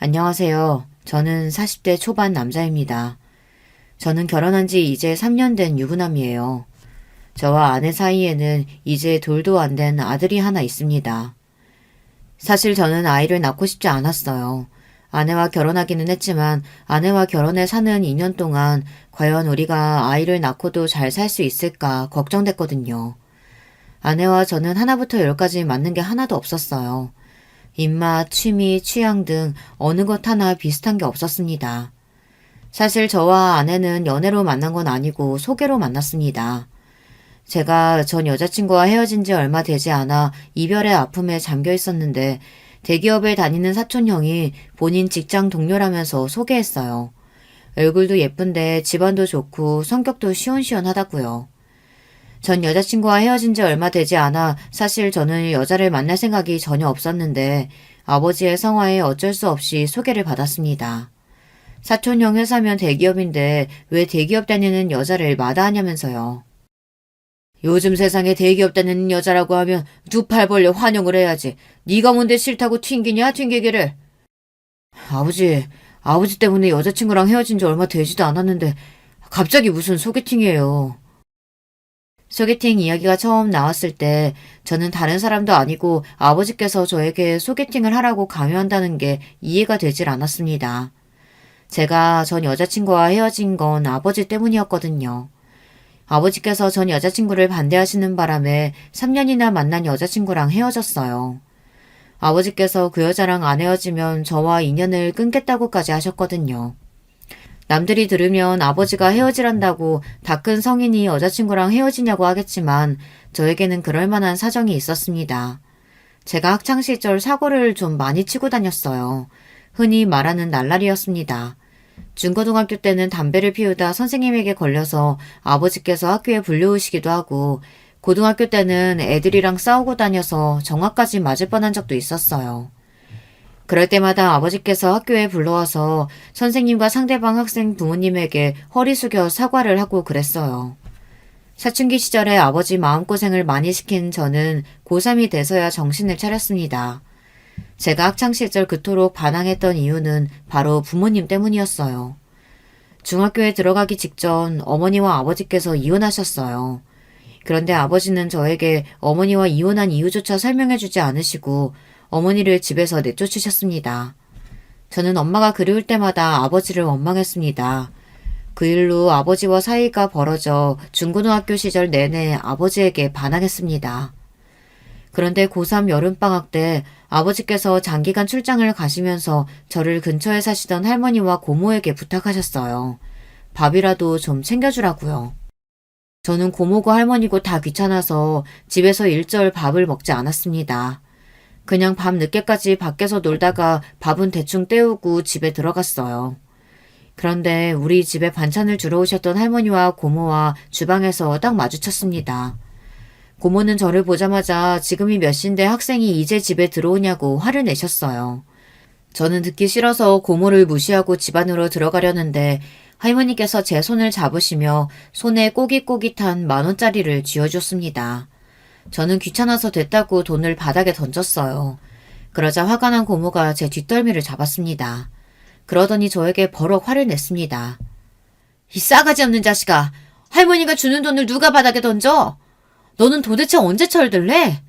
안녕하세요. 저는 40대 초반 남자입니다. 저는 결혼한 지 이제 3년 된 유부남이에요. 저와 아내 사이에는 이제 돌도 안 된 아들이 하나 있습니다. 사실 저는 아이를 낳고 싶지 않았어요. 아내와 결혼하기는 했지만 아내와 결혼해 사는 2년 동안 과연 우리가 아이를 낳고도 잘 살 수 있을까 걱정됐거든요. 아내와 저는 하나부터 열까지 맞는 게 하나도 없었어요. 입맛, 취미, 취향 등 어느 것 하나 비슷한 게 없었습니다. 사실 저와 아내는 연애로 만난 건 아니고 소개로 만났습니다. 제가 전 여자친구와 헤어진 지 얼마 되지 않아 이별의 아픔에 잠겨 있었는데 대기업에 다니는 사촌형이 본인 직장 동료라면서 소개했어요. 얼굴도 예쁜데 집안도 좋고 성격도 시원시원하다고요. 전 여자친구와 헤어진 지 얼마 되지 않아 사실 저는 여자를 만날 생각이 전혀 없었는데 아버지의 성화에 어쩔 수 없이 소개를 받았습니다. 사촌형 회사면 대기업인데 왜 대기업 다니는 여자를 마다하냐면서요. 요즘 세상에 대기업 다니는 여자라고 하면 두 팔 벌려 환영을 해야지. 네가 뭔데 싫다고 튕기냐 튕기기를. 아버지 때문에 여자친구랑 헤어진 지 얼마 되지도 않았는데 갑자기 무슨 소개팅이에요. 소개팅 이야기가 처음 나왔을 때 저는 다른 사람도 아니고 아버지께서 저에게 소개팅을 하라고 강요한다는 게 이해가 되질 않았습니다. 제가 전 여자친구와 헤어진 건 아버지 때문이었거든요. 아버지께서 전 여자친구를 반대하시는 바람에 3년이나 만난 여자친구랑 헤어졌어요. 아버지께서 그 여자랑 안 헤어지면 저와 인연을 끊겠다고까지 하셨거든요. 남들이 들으면 아버지가 헤어지란다고 다 큰 성인이 여자친구랑 헤어지냐고 하겠지만 저에게는 그럴 만한 사정이 있었습니다. 제가 학창시절 사고를 좀 많이 치고 다녔어요. 흔히 말하는 날라리였습니다. 중고등학교 때는 담배를 피우다 선생님에게 걸려서 아버지께서 학교에 불려오시기도 하고 고등학교 때는 애들이랑 싸우고 다녀서 정화까지 맞을 뻔한 적도 있었어요. 그럴 때마다 아버지께서 학교에 불러와서 선생님과 상대방 학생 부모님에게 허리 숙여 사과를 하고 그랬어요. 사춘기 시절에 아버지 마음고생을 많이 시킨 저는 고3이 돼서야 정신을 차렸습니다. 제가 학창시절 그토록 반항했던 이유는 바로 부모님 때문이었어요. 중학교에 들어가기 직전 어머니와 아버지께서 이혼하셨어요. 그런데 아버지는 저에게 어머니와 이혼한 이유조차 설명해주지 않으시고 어머니를 집에서 내쫓으셨습니다. 저는 엄마가 그리울 때마다 아버지를 원망했습니다. 그 일로 아버지와 사이가 벌어져 중고등학교 시절 내내 아버지에게 반항했습니다. 그런데 고3 여름방학 때 아버지께서 장기간 출장을 가시면서 저를 근처에 사시던 할머니와 고모에게 부탁하셨어요. 밥이라도 좀 챙겨주라고요. 저는 고모고 할머니고 다 귀찮아서 집에서 일절 밥을 먹지 않았습니다. 그냥 밤 늦게까지 밖에서 놀다가 밥은 대충 때우고 집에 들어갔어요. 그런데 우리 집에 반찬을 주러 오셨던 할머니와 고모와 주방에서 딱 마주쳤습니다. 고모는 저를 보자마자 지금이 몇 시인데 학생이 이제 집에 들어오냐고 화를 내셨어요. 저는 듣기 싫어서 고모를 무시하고 집 안으로 들어가려는데 할머니께서 제 손을 잡으시며 손에 꼬깃꼬깃한 10,000원짜리를 쥐어줬습니다. 저는 귀찮아서 됐다고 돈을 바닥에 던졌어요. 그러자 화가 난 고모가 제 뒷덜미를 잡았습니다. 그러더니 저에게 버럭 화를 냈습니다. 이 싸가지 없는 자식아! 할머니가 주는 돈을 누가 바닥에 던져? 너는 도대체 언제 철들래?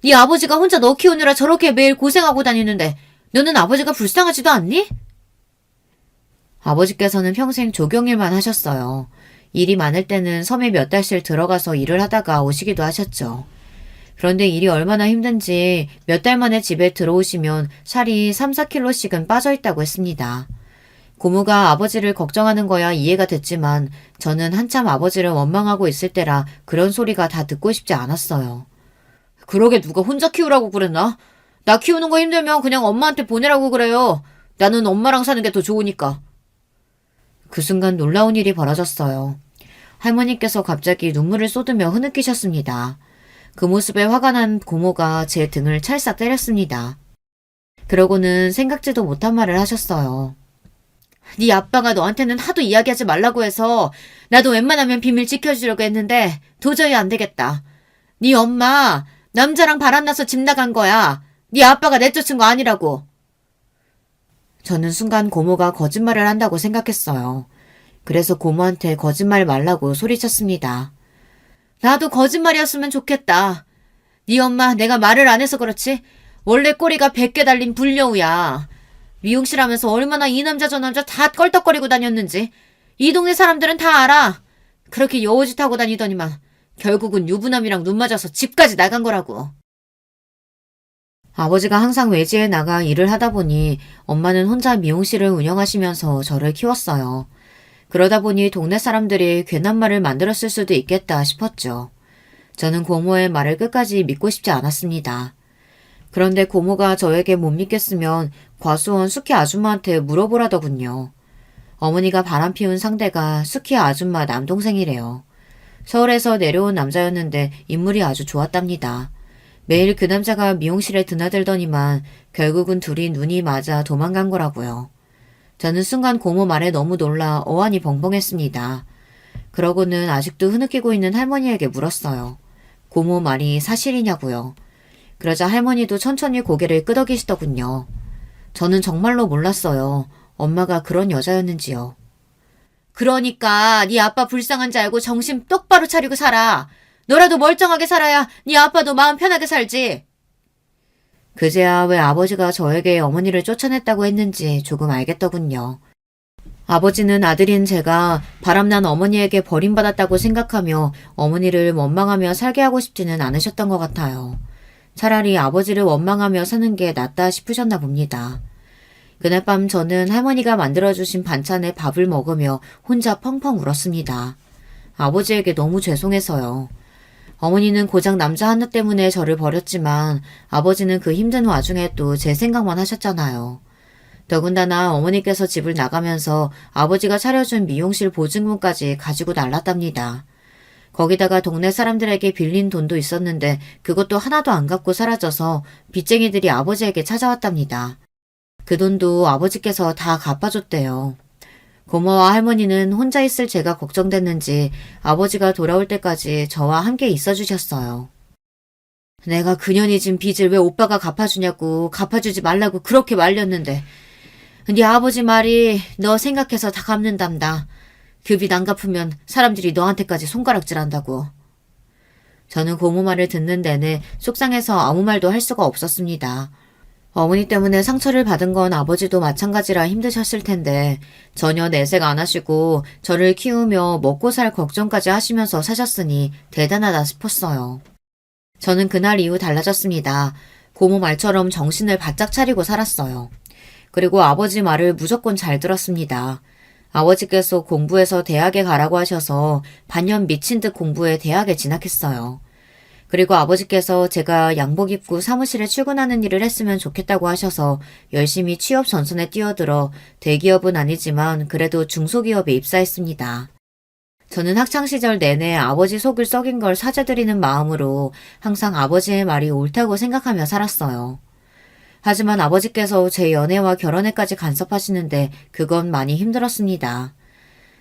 네 아버지가 혼자 너 키우느라 저렇게 매일 고생하고 다니는데 너는 아버지가 불쌍하지도 않니? 아버지께서는 평생 조경일만 하셨어요. 일이 많을 때는 섬에 몇 달씩 들어가서 일을 하다가 오시기도 하셨죠. 그런데 일이 얼마나 힘든지 몇 달 만에 집에 들어오시면 살이 3-4kg씩은 빠져있다고 했습니다. 고모가 아버지를 걱정하는 거야 이해가 됐지만 저는 한참 아버지를 원망하고 있을 때라 그런 소리가 다 듣고 싶지 않았어요. 그러게 누가 혼자 키우라고 그랬나? 나 키우는 거 힘들면 그냥 엄마한테 보내라고 그래요. 나는 엄마랑 사는 게 더 좋으니까. 그 순간 놀라운 일이 벌어졌어요. 할머니께서 갑자기 눈물을 쏟으며 흐느끼셨습니다. 그 모습에 화가 난 고모가 제 등을 찰싹 때렸습니다. 그러고는 생각지도 못한 말을 하셨어요. 네 아빠가 너한테는 하도 이야기하지 말라고 해서 나도 웬만하면 비밀 지켜주려고 했는데 도저히 안 되겠다. 네 엄마 남자랑 바람나서 집 나간 거야. 네 아빠가 내쫓은 거 아니라고. 저는 순간 고모가 거짓말을 한다고 생각했어요. 그래서 고모한테 거짓말 말라고 소리쳤습니다. 나도 거짓말이었으면 좋겠다. 네 엄마 내가 말을 안 해서 그렇지? 원래 꼬리가 100개 달린 불려우야. 미용실 하면서 얼마나 이 남자 저 남자 다 껄떡거리고 다녔는지 이 동네 사람들은 다 알아. 그렇게 여우짓 하고 다니더니만 결국은 유부남이랑 눈 맞아서 집까지 나간 거라고. 아버지가 항상 외지에 나가 일을 하다 보니 엄마는 혼자 미용실을 운영하시면서 저를 키웠어요. 그러다 보니 동네 사람들이 괜한 말을 만들었을 수도 있겠다 싶었죠. 저는 고모의 말을 끝까지 믿고 싶지 않았습니다. 그런데 고모가 저에게 못 믿겠으면 과수원 숙희 아줌마한테 물어보라더군요. 어머니가 바람 피운 상대가 숙희 아줌마 남동생이래요. 서울에서 내려온 남자였는데 인물이 아주 좋았답니다. 매일 그 남자가 미용실에 드나들더니만 결국은 둘이 눈이 맞아 도망간 거라고요. 저는 순간 고모 말에 너무 놀라 어안이 벙벙했습니다. 그러고는 아직도 흐느끼고 있는 할머니에게 물었어요. 고모 말이 사실이냐고요. 그러자 할머니도 천천히 고개를 끄덕이시더군요. 저는 정말로 몰랐어요. 엄마가 그런 여자였는지요. 그러니까 네 아빠 불쌍한지 알고 정신 똑바로 차리고 살아. 너라도 멀쩡하게 살아야 네 아빠도 마음 편하게 살지. 그제야 왜 아버지가 저에게 어머니를 쫓아냈다고 했는지 조금 알겠더군요. 아버지는 아들인 제가 바람난 어머니에게 버림받았다고 생각하며 어머니를 원망하며 살게 하고 싶지는 않으셨던 것 같아요. 차라리 아버지를 원망하며 사는 게 낫다 싶으셨나 봅니다. 그날 밤 저는 할머니가 만들어주신 반찬에 밥을 먹으며 혼자 펑펑 울었습니다. 아버지에게 너무 죄송해서요. 어머니는 고작 남자 하나 때문에 저를 버렸지만 아버지는 그 힘든 와중에 또 제 생각만 하셨잖아요. 더군다나 어머니께서 집을 나가면서 아버지가 차려준 미용실 보증금까지 가지고 날랐답니다. 거기다가 동네 사람들에게 빌린 돈도 있었는데 그것도 하나도 안 갚고 사라져서 빚쟁이들이 아버지에게 찾아왔답니다. 그 돈도 아버지께서 다 갚아줬대요. 고모와 할머니는 혼자 있을 제가 걱정됐는지 아버지가 돌아올 때까지 저와 함께 있어주셨어요. 내가 그년이 진 빚을 왜 오빠가 갚아주냐고 갚아주지 말라고 그렇게 말렸는데 네 아버지 말이 너 생각해서 다 갚는단다. 그 빚 안 갚으면 사람들이 너한테까지 손가락질한다고. 저는 고모 말을 듣는 내내 속상해서 아무 말도 할 수가 없었습니다. 어머니 때문에 상처를 받은 건 아버지도 마찬가지라 힘드셨을 텐데 전혀 내색 안 하시고 저를 키우며 먹고 살 걱정까지 하시면서 사셨으니 대단하다 싶었어요. 저는 그날 이후 달라졌습니다. 고모 말처럼 정신을 바짝 차리고 살았어요. 그리고 아버지 말을 무조건 잘 들었습니다. 아버지께서 공부해서 대학에 가라고 하셔서 반년 미친 듯 공부해 대학에 진학했어요. 그리고 아버지께서 제가 양복 입고 사무실에 출근하는 일을 했으면 좋겠다고 하셔서 열심히 취업 전선에 뛰어들어 대기업은 아니지만 그래도 중소기업에 입사했습니다. 저는 학창시절 내내 아버지 속을 썩인 걸 사죄드리는 마음으로 항상 아버지의 말이 옳다고 생각하며 살았어요. 하지만 아버지께서 제 연애와 결혼에까지 간섭하시는데 그건 많이 힘들었습니다.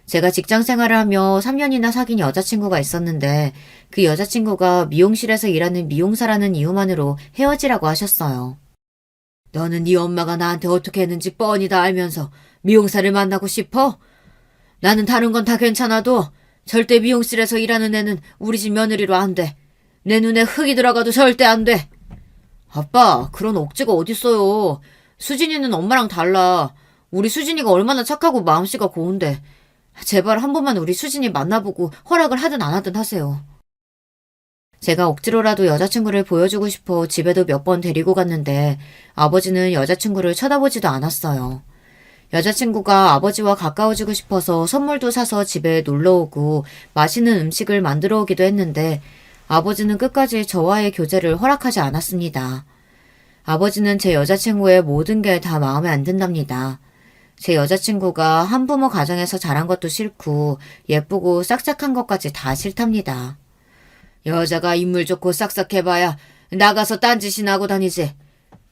제가 직장 생활을 하며 3년이나 사귄 여자친구가 있었는데 그 여자친구가 미용실에서 일하는 미용사라는 이유만으로 헤어지라고 하셨어요. 너는 네 엄마가 나한테 어떻게 했는지 뻔히 다 알면서 미용사를 만나고 싶어? 나는 다른 건 다 괜찮아도 절대 미용실에서 일하는 애는 우리 집 며느리로 안 돼. 내 눈에 흙이 들어가도 절대 안 돼. 아빠, 그런 억지가 어딨어요. 수진이는 엄마랑 달라. 우리 수진이가 얼마나 착하고 마음씨가 고운데. 제발 한 번만 우리 수진이 만나보고 허락을 하든 안 하든 하세요. 제가 억지로라도 여자친구를 보여주고 싶어 집에도 몇 번 데리고 갔는데 아버지는 여자친구를 쳐다보지도 않았어요. 여자친구가 아버지와 가까워지고 싶어서 선물도 사서 집에 놀러오고 맛있는 음식을 만들어 오기도 했는데 아버지는 끝까지 저와의 교제를 허락하지 않았습니다. 아버지는 제 여자친구의 모든 게 다 마음에 안 든답니다. 제 여자친구가 한부모 가정에서 자란 것도 싫고 예쁘고 싹싹한 것까지 다 싫답니다. 여자가 인물 좋고 싹싹해봐야 나가서 딴짓이나 하고 다니지.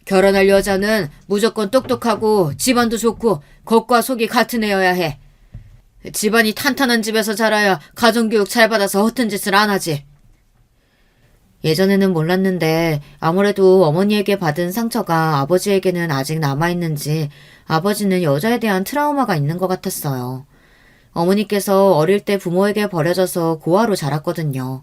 결혼할 여자는 무조건 똑똑하고 집안도 좋고 겉과 속이 같은 애여야 해. 집안이 탄탄한 집에서 자라야 가정교육 잘 받아서 허튼 짓을 안 하지. 예전에는 몰랐는데 아무래도 어머니에게 받은 상처가 아버지에게는 아직 남아있는지 아버지는 여자에 대한 트라우마가 있는 것 같았어요. 어머니께서 어릴 때 부모에게 버려져서 고아로 자랐거든요.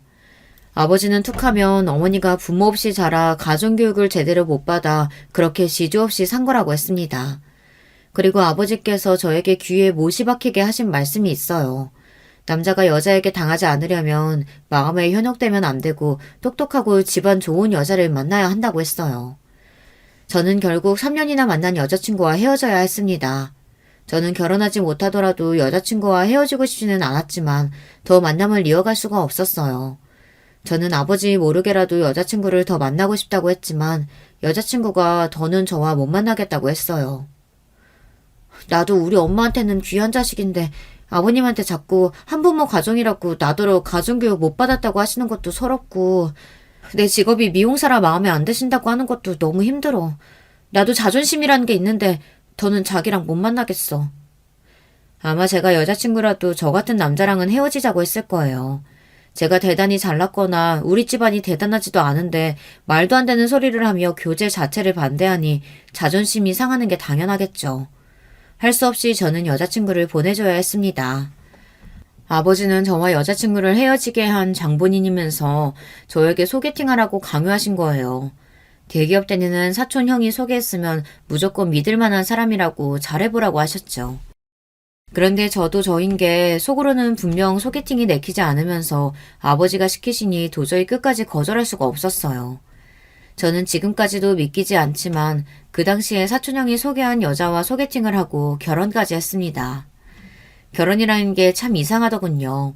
아버지는 툭하면 어머니가 부모 없이 자라 가정교육을 제대로 못 받아 그렇게 지조 없이 산 거라고 했습니다. 그리고 아버지께서 저에게 귀에 못이 박히게 하신 말씀이 있어요. 남자가 여자에게 당하지 않으려면 마음에 현혹되면 안 되고 똑똑하고 집안 좋은 여자를 만나야 한다고 했어요. 저는 결국 3년이나 만난 여자친구와 헤어져야 했습니다. 저는 결혼하지 못하더라도 여자친구와 헤어지고 싶지는 않았지만 더 만남을 이어갈 수가 없었어요. 저는 아버지 모르게라도 여자친구를 더 만나고 싶다고 했지만 여자친구가 더는 저와 못 만나겠다고 했어요. 나도 우리 엄마한테는 귀한 자식인데 아버님한테 자꾸 한부모 가정이라고 나더러 가정교육 못 받았다고 하시는 것도 서럽고 내 직업이 미용사라 마음에 안 드신다고 하는 것도 너무 힘들어. 나도 자존심이라는 게 있는데 더는 자기랑 못 만나겠어. 아마 제가 여자친구라도 저 같은 남자랑은 헤어지자고 했을 거예요. 제가 대단히 잘났거나 우리 집안이 대단하지도 않은데 말도 안 되는 소리를 하며 교제 자체를 반대하니 자존심이 상하는 게 당연하겠죠. 할 수 없이 저는 여자친구를 보내줘야 했습니다. 아버지는 저와 여자친구를 헤어지게 한 장본인이면서 저에게 소개팅하라고 강요하신 거예요. 대기업 다니는 사촌 형이 소개했으면 무조건 믿을 만한 사람이라고 잘해보라고 하셨죠. 그런데 저도 저인 게 속으로는 분명 소개팅이 내키지 않으면서 아버지가 시키시니 도저히 끝까지 거절할 수가 없었어요. 저는 지금까지도 믿기지 않지만 그 당시에 사촌형이 소개한 여자와 소개팅을 하고 결혼까지 했습니다. 결혼이라는 게 참 이상하더군요.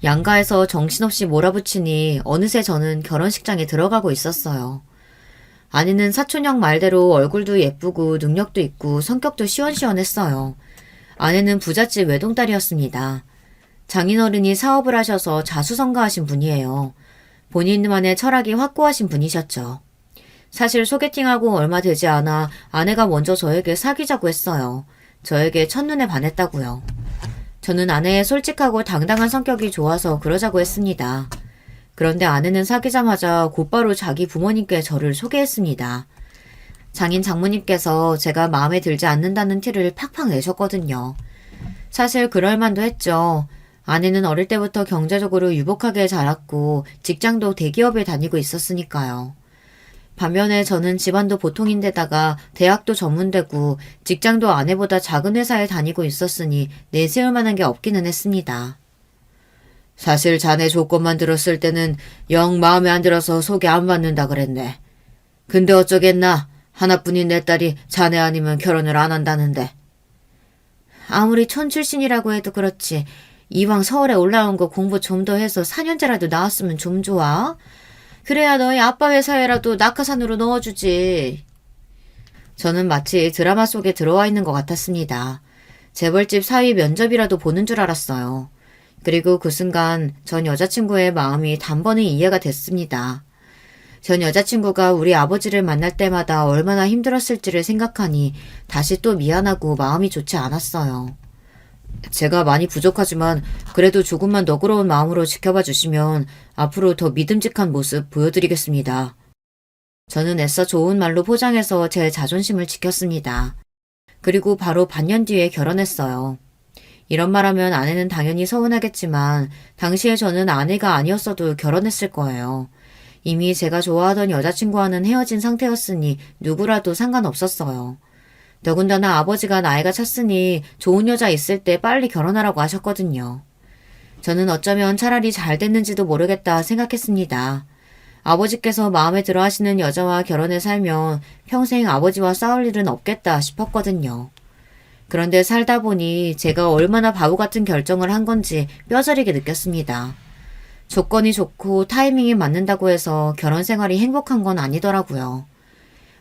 양가에서 정신없이 몰아붙이니 어느새 저는 결혼식장에 들어가고 있었어요. 아내는 사촌형 말대로 얼굴도 예쁘고 능력도 있고 성격도 시원시원했어요. 아내는 부잣집 외동딸이었습니다. 장인어른이 사업을 하셔서 자수성가하신 분이에요. 본인만의 철학이 확고하신 분이셨죠. 사실 소개팅하고 얼마 되지 않아 아내가 먼저 저에게 사귀자고 했어요. 저에게 첫눈에 반했다고요. 저는 아내의 솔직하고 당당한 성격이 좋아서 그러자고 했습니다. 그런데 아내는 사귀자마자 곧바로 자기 부모님께 저를 소개했습니다. 장인 장모님께서 제가 마음에 들지 않는다는 티를 팍팍 내셨거든요. 사실 그럴 만도 했죠. 아내는 어릴 때부터 경제적으로 유복하게 자랐고 직장도 대기업에 다니고 있었으니까요. 반면에 저는 집안도 보통인데다가 대학도 전문대고 직장도 아내보다 작은 회사에 다니고 있었으니 내세울 만한 게 없기는 했습니다. 사실 자네 조건만 들었을 때는 영 마음에 안 들어서 소개 안 받는다 그랬네. 근데 어쩌겠나. 하나뿐인 내 딸이 자네 아니면 결혼을 안 한다는데. 아무리 촌 출신이라고 해도 그렇지. 이왕 서울에 올라온 거 공부 좀 더 해서 4년제라도 나왔으면 좀 좋아. 그래야 너희 아빠 회사에라도 낙하산으로 넣어주지. 저는 마치 드라마 속에 들어와 있는 것 같았습니다. 재벌집 사위 면접이라도 보는 줄 알았어요. 그리고 그 순간 전 여자친구의 마음이 단번에 이해가 됐습니다. 전 여자친구가 우리 아버지를 만날 때마다 얼마나 힘들었을지를 생각하니 다시 또 미안하고 마음이 좋지 않았어요. 제가 많이 부족하지만 그래도 조금만 너그러운 마음으로 지켜봐 주시면 앞으로 더 믿음직한 모습 보여드리겠습니다. 저는 애써 좋은 말로 포장해서 제 자존심을 지켰습니다. 그리고 바로 반년 뒤에 결혼했어요. 이런 말하면 아내는 당연히 서운하겠지만 당시에 저는 아내가 아니었어도 결혼했을 거예요. 이미 제가 좋아하던 여자친구와는 헤어진 상태였으니 누구라도 상관없었어요. 더군다나 아버지가 나이가 찼으니 좋은 여자 있을 때 빨리 결혼하라고 하셨거든요. 저는 어쩌면 차라리 잘 됐는지도 모르겠다 생각했습니다. 아버지께서 마음에 들어 하시는 여자와 결혼해 살면 평생 아버지와 싸울 일은 없겠다 싶었거든요. 그런데 살다 보니 제가 얼마나 바보 같은 결정을 한 건지 뼈저리게 느꼈습니다. 조건이 좋고 타이밍이 맞는다고 해서 결혼 생활이 행복한 건 아니더라고요.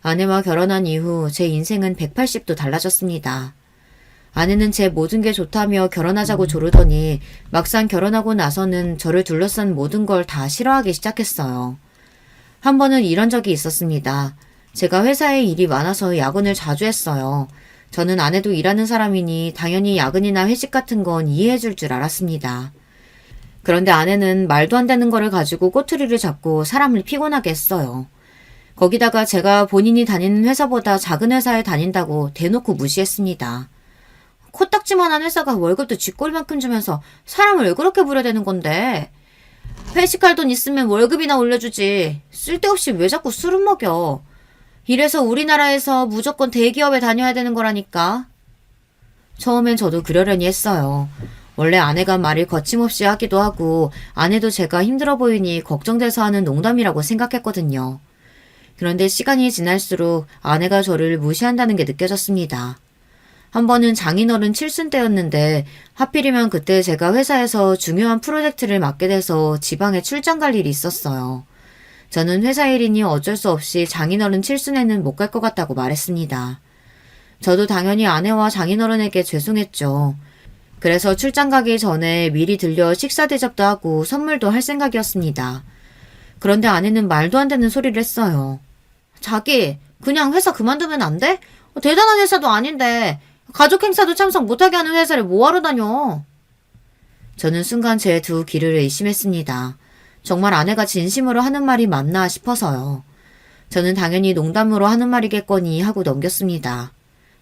아내와 결혼한 이후 제 인생은 180도 달라졌습니다. 아내는 제 모든 게 좋다며 결혼하자고 조르더니 막상 결혼하고 나서는 저를 둘러싼 모든 걸 다 싫어하기 시작했어요. 한 번은 이런 적이 있었습니다. 제가 회사에 일이 많아서 야근을 자주 했어요. 저는 아내도 일하는 사람이니 당연히 야근이나 회식 같은 건 이해해 줄 알았습니다. 그런데 아내는 말도 안 되는 거를 가지고 꼬투리를 잡고 사람을 피곤하게 했어요. 거기다가 제가 본인이 다니는 회사보다 작은 회사에 다닌다고 대놓고 무시했습니다. 코딱지만한 회사가 월급도 쥐꼬리만큼 주면서 사람을 왜 그렇게 부려대는 건데? 회식할 돈 있으면 월급이나 올려주지. 쓸데없이 왜 자꾸 술을 먹여. 이래서 우리나라에서 무조건 대기업에 다녀야 되는 거라니까. 처음엔 저도 그러려니 했어요. 원래 아내가 말을 거침없이 하기도 하고 아내도 제가 힘들어 보이니 걱정돼서 하는 농담이라고 생각했거든요. 그런데 시간이 지날수록 아내가 저를 무시한다는 게 느껴졌습니다. 한 번은 장인어른 칠순 때였는데 하필이면 그때 제가 회사에서 중요한 프로젝트를 맡게 돼서 지방에 출장 갈 일이 있었어요. 저는 회사 일이니 어쩔 수 없이 장인어른 칠순에는 못 갈 것 같다고 말했습니다. 저도 당연히 아내와 장인어른에게 죄송했죠. 그래서 출장 가기 전에 미리 들려 식사 대접도 하고 선물도 할 생각이었습니다. 그런데 아내는 말도 안 되는 소리를 했어요. 자기, 그냥 회사 그만두면 안 돼? 대단한 회사도 아닌데 가족 행사도 참석 못하게 하는 회사를 뭐하러 다녀? 저는 순간 제 두 귀를 의심했습니다. 정말 아내가 진심으로 하는 말이 맞나 싶어서요. 저는 당연히 농담으로 하는 말이겠거니 하고 넘겼습니다.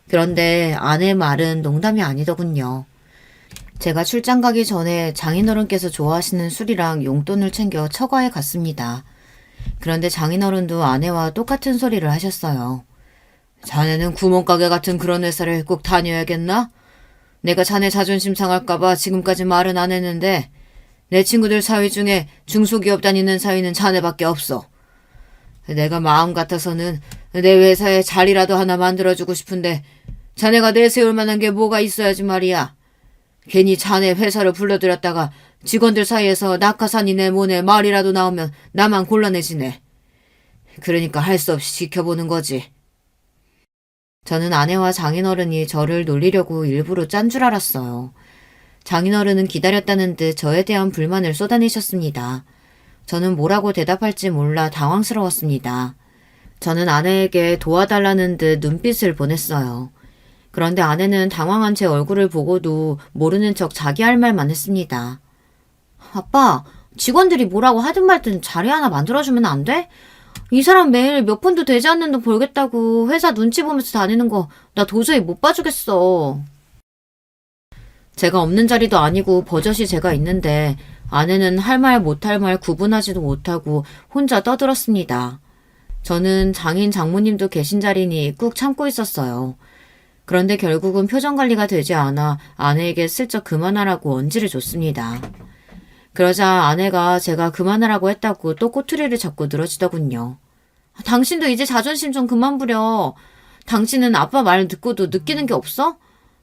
그런데 아내의 말은 농담이 아니더군요. 제가 출장 가기 전에 장인어른께서 좋아하시는 술이랑 용돈을 챙겨 처가에 갔습니다. 그런데 장인어른도 아내와 똑같은 소리를 하셨어요. 자네는 구멍가게 같은 그런 회사를 꼭 다녀야겠나? 내가 자네 자존심 상할까봐 지금까지 말은 안 했는데 내 친구들 사위 중에 중소기업 다니는 사위는 자네밖에 없어. 내가 마음 같아서는 내 회사에 자리라도 하나 만들어주고 싶은데 자네가 내세울 만한 게 뭐가 있어야지 말이야. 괜히 자네 회사를 불러들였다가 직원들 사이에서 낙하산이 내 몸에 말이라도 나오면 나만 곤란해지네. 그러니까 할 수 없이 지켜보는 거지. 저는 아내와 장인어른이 저를 놀리려고 일부러 짠 줄 알았어요. 장인어른은 기다렸다는 듯 저에 대한 불만을 쏟아내셨습니다. 저는 뭐라고 대답할지 몰라 당황스러웠습니다. 저는 아내에게 도와달라는 듯 눈빛을 보냈어요. 그런데 아내는 당황한 제 얼굴을 보고도 모르는 척 자기 할 말만 했습니다. 아빠, 직원들이 뭐라고 하든 말든 자리 하나 만들어주면 안 돼? 이 사람 매일 몇 푼도 되지 않는 돈 벌겠다고 회사 눈치 보면서 다니는 거 나 도저히 못 봐주겠어. 제가 없는 자리도 아니고 버젓이 제가 있는데 아내는 할 말 못할 말 구분하지도 못하고 혼자 떠들었습니다. 저는 장인 장모님도 계신 자리니 꾹 참고 있었어요. 그런데 결국은 표정 관리가 되지 않아 아내에게 슬쩍 그만하라고 언지를 줬습니다. 그러자 아내가 제가 그만하라고 했다고 또 꼬투리를 잡고 늘어지더군요. 당신도 이제 자존심 좀 그만 부려. 당신은 아빠 말 듣고도 느끼는 게 없어?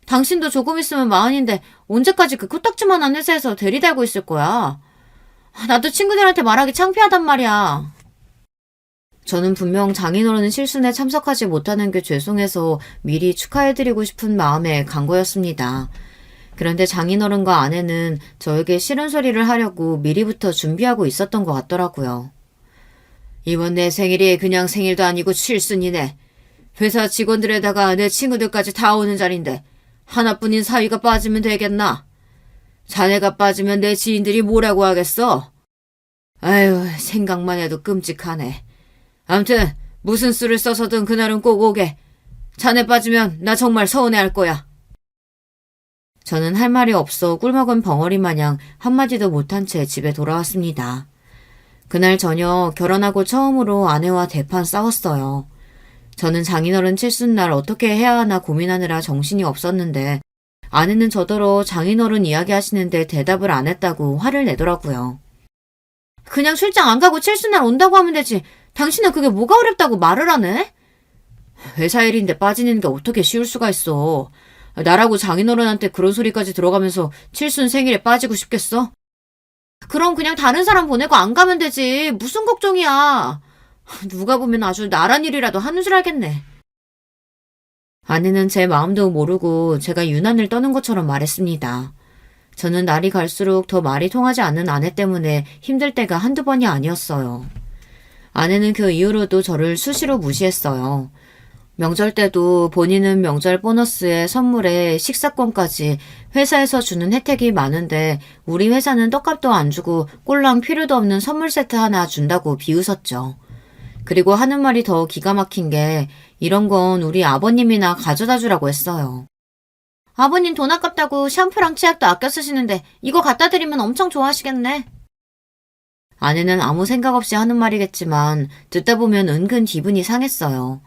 당신도 조금 있으면 마흔인데 언제까지 그 코딱지만한 회사에서 대리달고 있을 거야. 나도 친구들한테 말하기 창피하단 말이야. 저는 분명 장인어른 실순에 참석하지 못하는 게 죄송해서 미리 축하해드리고 싶은 마음에 간 거였습니다. 그런데 장인어른과 아내는 저에게 싫은 소리를 하려고 미리부터 준비하고 있었던 것 같더라고요. 이번 내 생일이 그냥 생일도 아니고 칠순이네. 회사 직원들에다가 내 친구들까지 다 오는 자리인데 하나뿐인 사위가 빠지면 되겠나? 자네가 빠지면 내 지인들이 뭐라고 하겠어? 아유, 생각만 해도 끔찍하네. 암튼 무슨 수를 써서든 그날은 꼭 오게. 자네 빠지면 나 정말 서운해할 거야. 저는 할 말이 없어 꿀먹은 벙어리 마냥 한마디도 못한 채 집에 돌아왔습니다. 그날 저녁 결혼하고 처음으로 아내와 대판 싸웠어요. 저는 장인어른 칠순날 어떻게 해야 하나 고민하느라 정신이 없었는데 아내는 저더러 장인어른 이야기하시는데 대답을 안 했다고 화를 내더라고요. 그냥 출장 안 가고 칠순날 온다고 하면 되지. 당신은 그게 뭐가 어렵다고 말을 하네? 회사 일인데 빠지는 게 어떻게 쉬울 수가 있어. 나라고 장인어른한테 그런 소리까지 들어가면서 칠순 생일에 빠지고 싶겠어? 그럼 그냥 다른 사람 보내고 안 가면 되지. 무슨 걱정이야. 누가 보면 아주 나란 일이라도 하는 줄 알겠네. 아내는 제 마음도 모르고 제가 유난을 떠는 것처럼 말했습니다. 저는 날이 갈수록 더 말이 통하지 않는 아내 때문에 힘들 때가 한두 번이 아니었어요. 아내는 그 이후로도 저를 수시로 무시했어요. 명절 때도 본인은 명절 보너스에 선물에 식사권까지 회사에서 주는 혜택이 많은데 우리 회사는 떡값도 안 주고 꼴랑 필요도 없는 선물 세트 하나 준다고 비웃었죠. 그리고 하는 말이 더 기가 막힌 게 이런 건 우리 아버님이나 가져다 주라고 했어요. 아버님 돈 아깝다고 샴푸랑 치약도 아껴 쓰시는데 이거 갖다 드리면 엄청 좋아하시겠네. 아내는 아무 생각 없이 하는 말이겠지만 듣다 보면 은근 기분이 상했어요.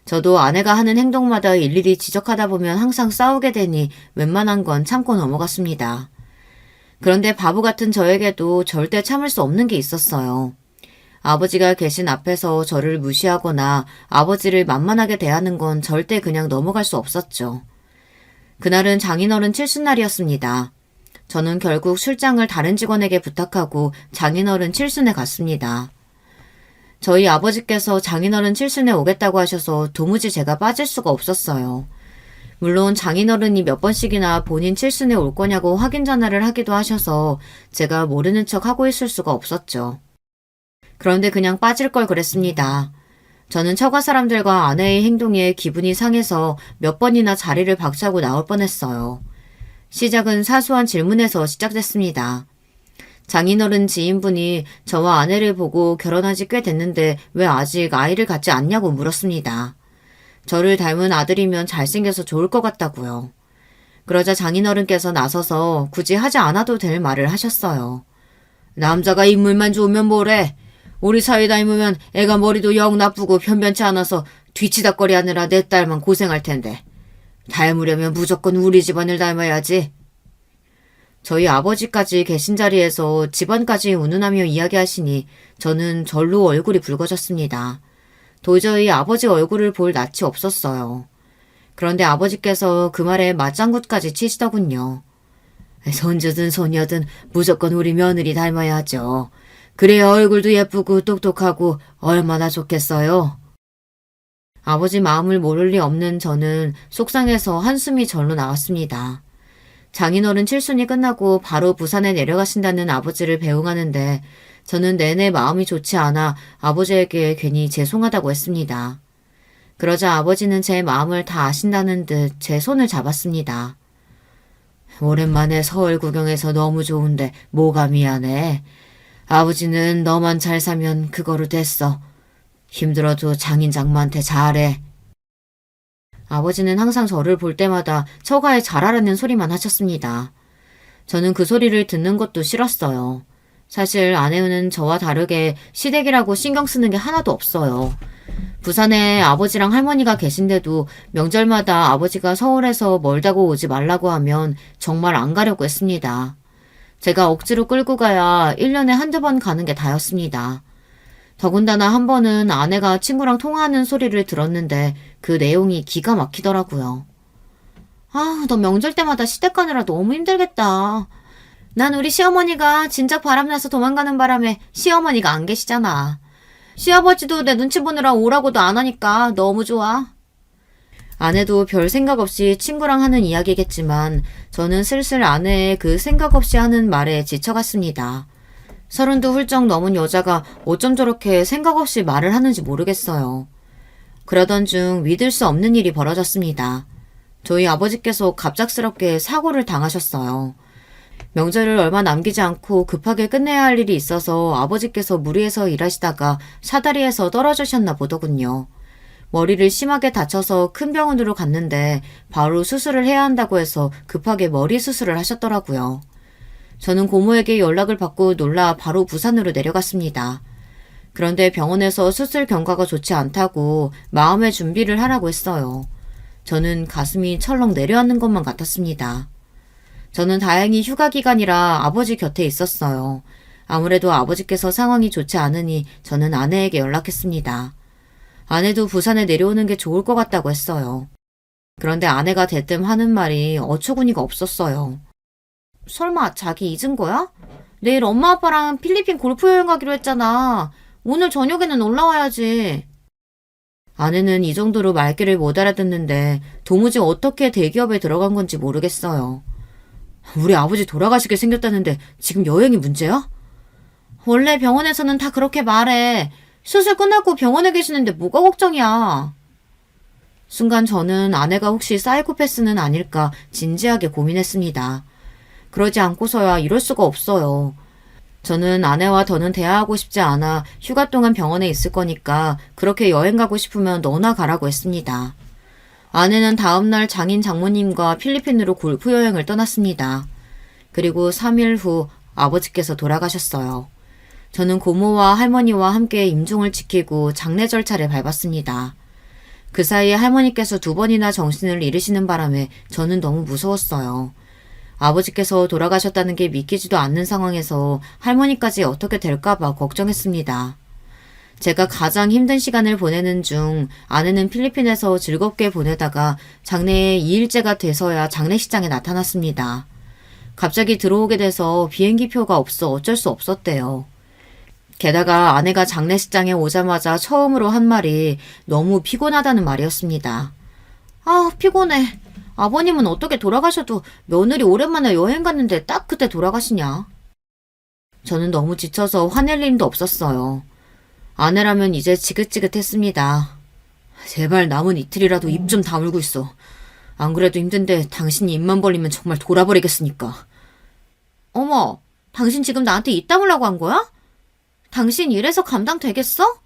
저도 아내가 하는 행동마다 일일이 지적하다 보면 항상 싸우게 되니 웬만한 건 참고 넘어갔습니다. 그런데 바보 같은 저에게도 절대 참을 수 없는 게 있었어요. 아버지가 계신 앞에서 저를 무시하거나 아버지를 만만하게 대하는 건 절대 그냥 넘어갈 수 없었죠. 그날은 장인어른 칠순날이었습니다. 저는 결국 출장을 다른 직원에게 부탁하고 장인어른 칠순에 갔습니다. 저희 아버지께서 장인어른 칠순에 오겠다고 하셔서 도무지 제가 빠질 수가 없었어요. 물론 장인어른이 몇 번씩이나 본인 칠순에 올 거냐고 확인 전화를 하기도 하셔서 제가 모르는 척 하고 있을 수가 없었죠. 그런데 그냥 빠질 걸 그랬습니다. 저는 처가 사람들과 아내의 행동에 기분이 상해서 몇 번이나 자리를 박차고 나올 뻔했어요. 시작은 사소한 질문에서 시작됐습니다. 장인어른 지인분이 저와 아내를 보고 결혼한 지 꽤 됐는데 왜 아직 아이를 갖지 않냐고 물었습니다. 저를 닮은 아들이면 잘생겨서 좋을 것 같다고요. 그러자 장인어른께서 나서서 굳이 하지 않아도 될 말을 하셨어요. 남자가 인물만 좋으면 뭐래? 우리 사위 닮으면 애가 머리도 영 나쁘고 변변치 않아서 뒤치다꺼리 하느라 내 딸만 고생할 텐데. 닮으려면 무조건 우리 집안을 닮아야지. 저희 아버지까지 계신 자리에서 집안까지 운운하며 이야기하시니 저는 절로 얼굴이 붉어졌습니다. 도저히 아버지 얼굴을 볼 낯이 없었어요. 그런데 아버지께서 그 말에 맞장구까지 치시더군요. 손주든 소녀든 무조건 우리 며느리 닮아야 하죠. 그래야 얼굴도 예쁘고 똑똑하고 얼마나 좋겠어요. 아버지 마음을 모를 리 없는 저는 속상해서 한숨이 절로 나왔습니다. 장인어른 칠순이 끝나고 바로 부산에 내려가신다는 아버지를 배웅하는데 저는 내내 마음이 좋지 않아 아버지에게 괜히 죄송하다고 했습니다. 그러자 아버지는 제 마음을 다 아신다는 듯 제 손을 잡았습니다. 오랜만에 서울 구경해서 너무 좋은데 뭐가 미안해. 아버지는 너만 잘 사면 그거로 됐어. 힘들어도 장인 장모한테 잘해. 아버지는 항상 저를 볼 때마다 처가에 잘하라는 소리만 하셨습니다. 저는 그 소리를 듣는 것도 싫었어요. 사실 아내는 저와 다르게 시댁이라고 신경 쓰는 게 하나도 없어요. 부산에 아버지랑 할머니가 계신데도 명절마다 아버지가 서울에서 멀다고 오지 말라고 하면 정말 안 가려고 했습니다. 제가 억지로 끌고 가야 1년에 한두 번 가는 게 다였습니다. 더군다나 한 번은 아내가 친구랑 통화하는 소리를 들었는데 그 내용이 기가 막히더라고요. 아, 너 명절 때마다 시댁 가느라 너무 힘들겠다. 난 우리 시어머니가 진작 바람나서 도망가는 바람에 시어머니가 안 계시잖아. 시아버지도 내 눈치 보느라 오라고도 안 하니까 너무 좋아. 아내도 별 생각 없이 친구랑 하는 이야기겠지만 저는 슬슬 아내의 그 생각 없이 하는 말에 지쳐갔습니다. 30도 훌쩍 넘은 여자가 어쩜 저렇게 생각 없이 말을 하는지 모르겠어요. 그러던 중 믿을 수 없는 일이 벌어졌습니다. 저희 아버지께서 갑작스럽게 사고를 당하셨어요. 명절을 얼마 남기지 않고 급하게 끝내야 할 일이 있어서 아버지께서 무리해서 일하시다가 사다리에서 떨어지셨나 보더군요. 머리를 심하게 다쳐서 큰 병원으로 갔는데 바로 수술을 해야 한다고 해서 급하게 머리 수술을 하셨더라고요. 저는 고모에게 연락을 받고 놀라 바로 부산으로 내려갔습니다. 그런데 병원에서 수술 경과가 좋지 않다고 마음의 준비를 하라고 했어요. 저는 가슴이 철렁 내려앉는 것만 같았습니다. 저는 다행히 휴가 기간이라 아버지 곁에 있었어요. 아무래도 아버지께서 상황이 좋지 않으니 저는 아내에게 연락했습니다. 아내도 부산에 내려오는 게 좋을 것 같다고 했어요. 그런데 아내가 대뜸 하는 말이 어처구니가 없었어요. 설마 자기 잊은 거야? 내일 엄마 아빠랑 필리핀 골프 여행 가기로 했잖아. 오늘 저녁에는 올라와야지. 아내는 이 정도로 말귀를 못 알아듣는데 도무지 어떻게 대기업에 들어간 건지 모르겠어요. 우리 아버지 돌아가시게 생겼다는데 지금 여행이 문제야? 원래 병원에서는 다 그렇게 말해. 수술 끝나고 병원에 계시는데 뭐가 걱정이야. 순간 저는 아내가 혹시 사이코패스는 아닐까 진지하게 고민했습니다. 그러지 않고서야 이럴 수가 없어요. 저는 아내와 더는 대화하고 싶지 않아 휴가 동안 병원에 있을 거니까 그렇게 여행 가고 싶으면 너나 가라고 했습니다. 아내는 다음날 장인 장모님과 필리핀으로 골프 여행을 떠났습니다. 그리고 3일 후 아버지께서 돌아가셨어요. 저는 고모와 할머니와 함께 임종을 지키고 장례 절차를 밟았습니다. 그 사이에 할머니께서 2번이나 정신을 잃으시는 바람에 저는 너무 무서웠어요. 아버지께서 돌아가셨다는 게 믿기지도 않는 상황에서 할머니까지 어떻게 될까봐 걱정했습니다. 제가 가장 힘든 시간을 보내는 중 아내는 필리핀에서 즐겁게 보내다가 장래에 2일째가 돼서야 장례식장에 나타났습니다. 갑자기 들어오게 돼서 비행기표가 없어 어쩔 수 없었대요. 게다가 아내가 장례식장에 오자마자 처음으로 한 말이 너무 피곤하다는 말이었습니다. 아, 피곤해. 아버님은 어떻게 돌아가셔도 며느리 오랜만에 여행 갔는데 딱 그때 돌아가시냐? 저는 너무 지쳐서 화낼 일도 없었어요. 아내라면 이제 지긋지긋했습니다. 제발 남은 이틀이라도 입 좀 다물고 있어. 안 그래도 힘든데 당신이 입만 벌리면 정말 돌아버리겠으니까. 어머, 당신 지금 나한테 입 다물라고 한 거야? 당신 이래서 감당되겠어?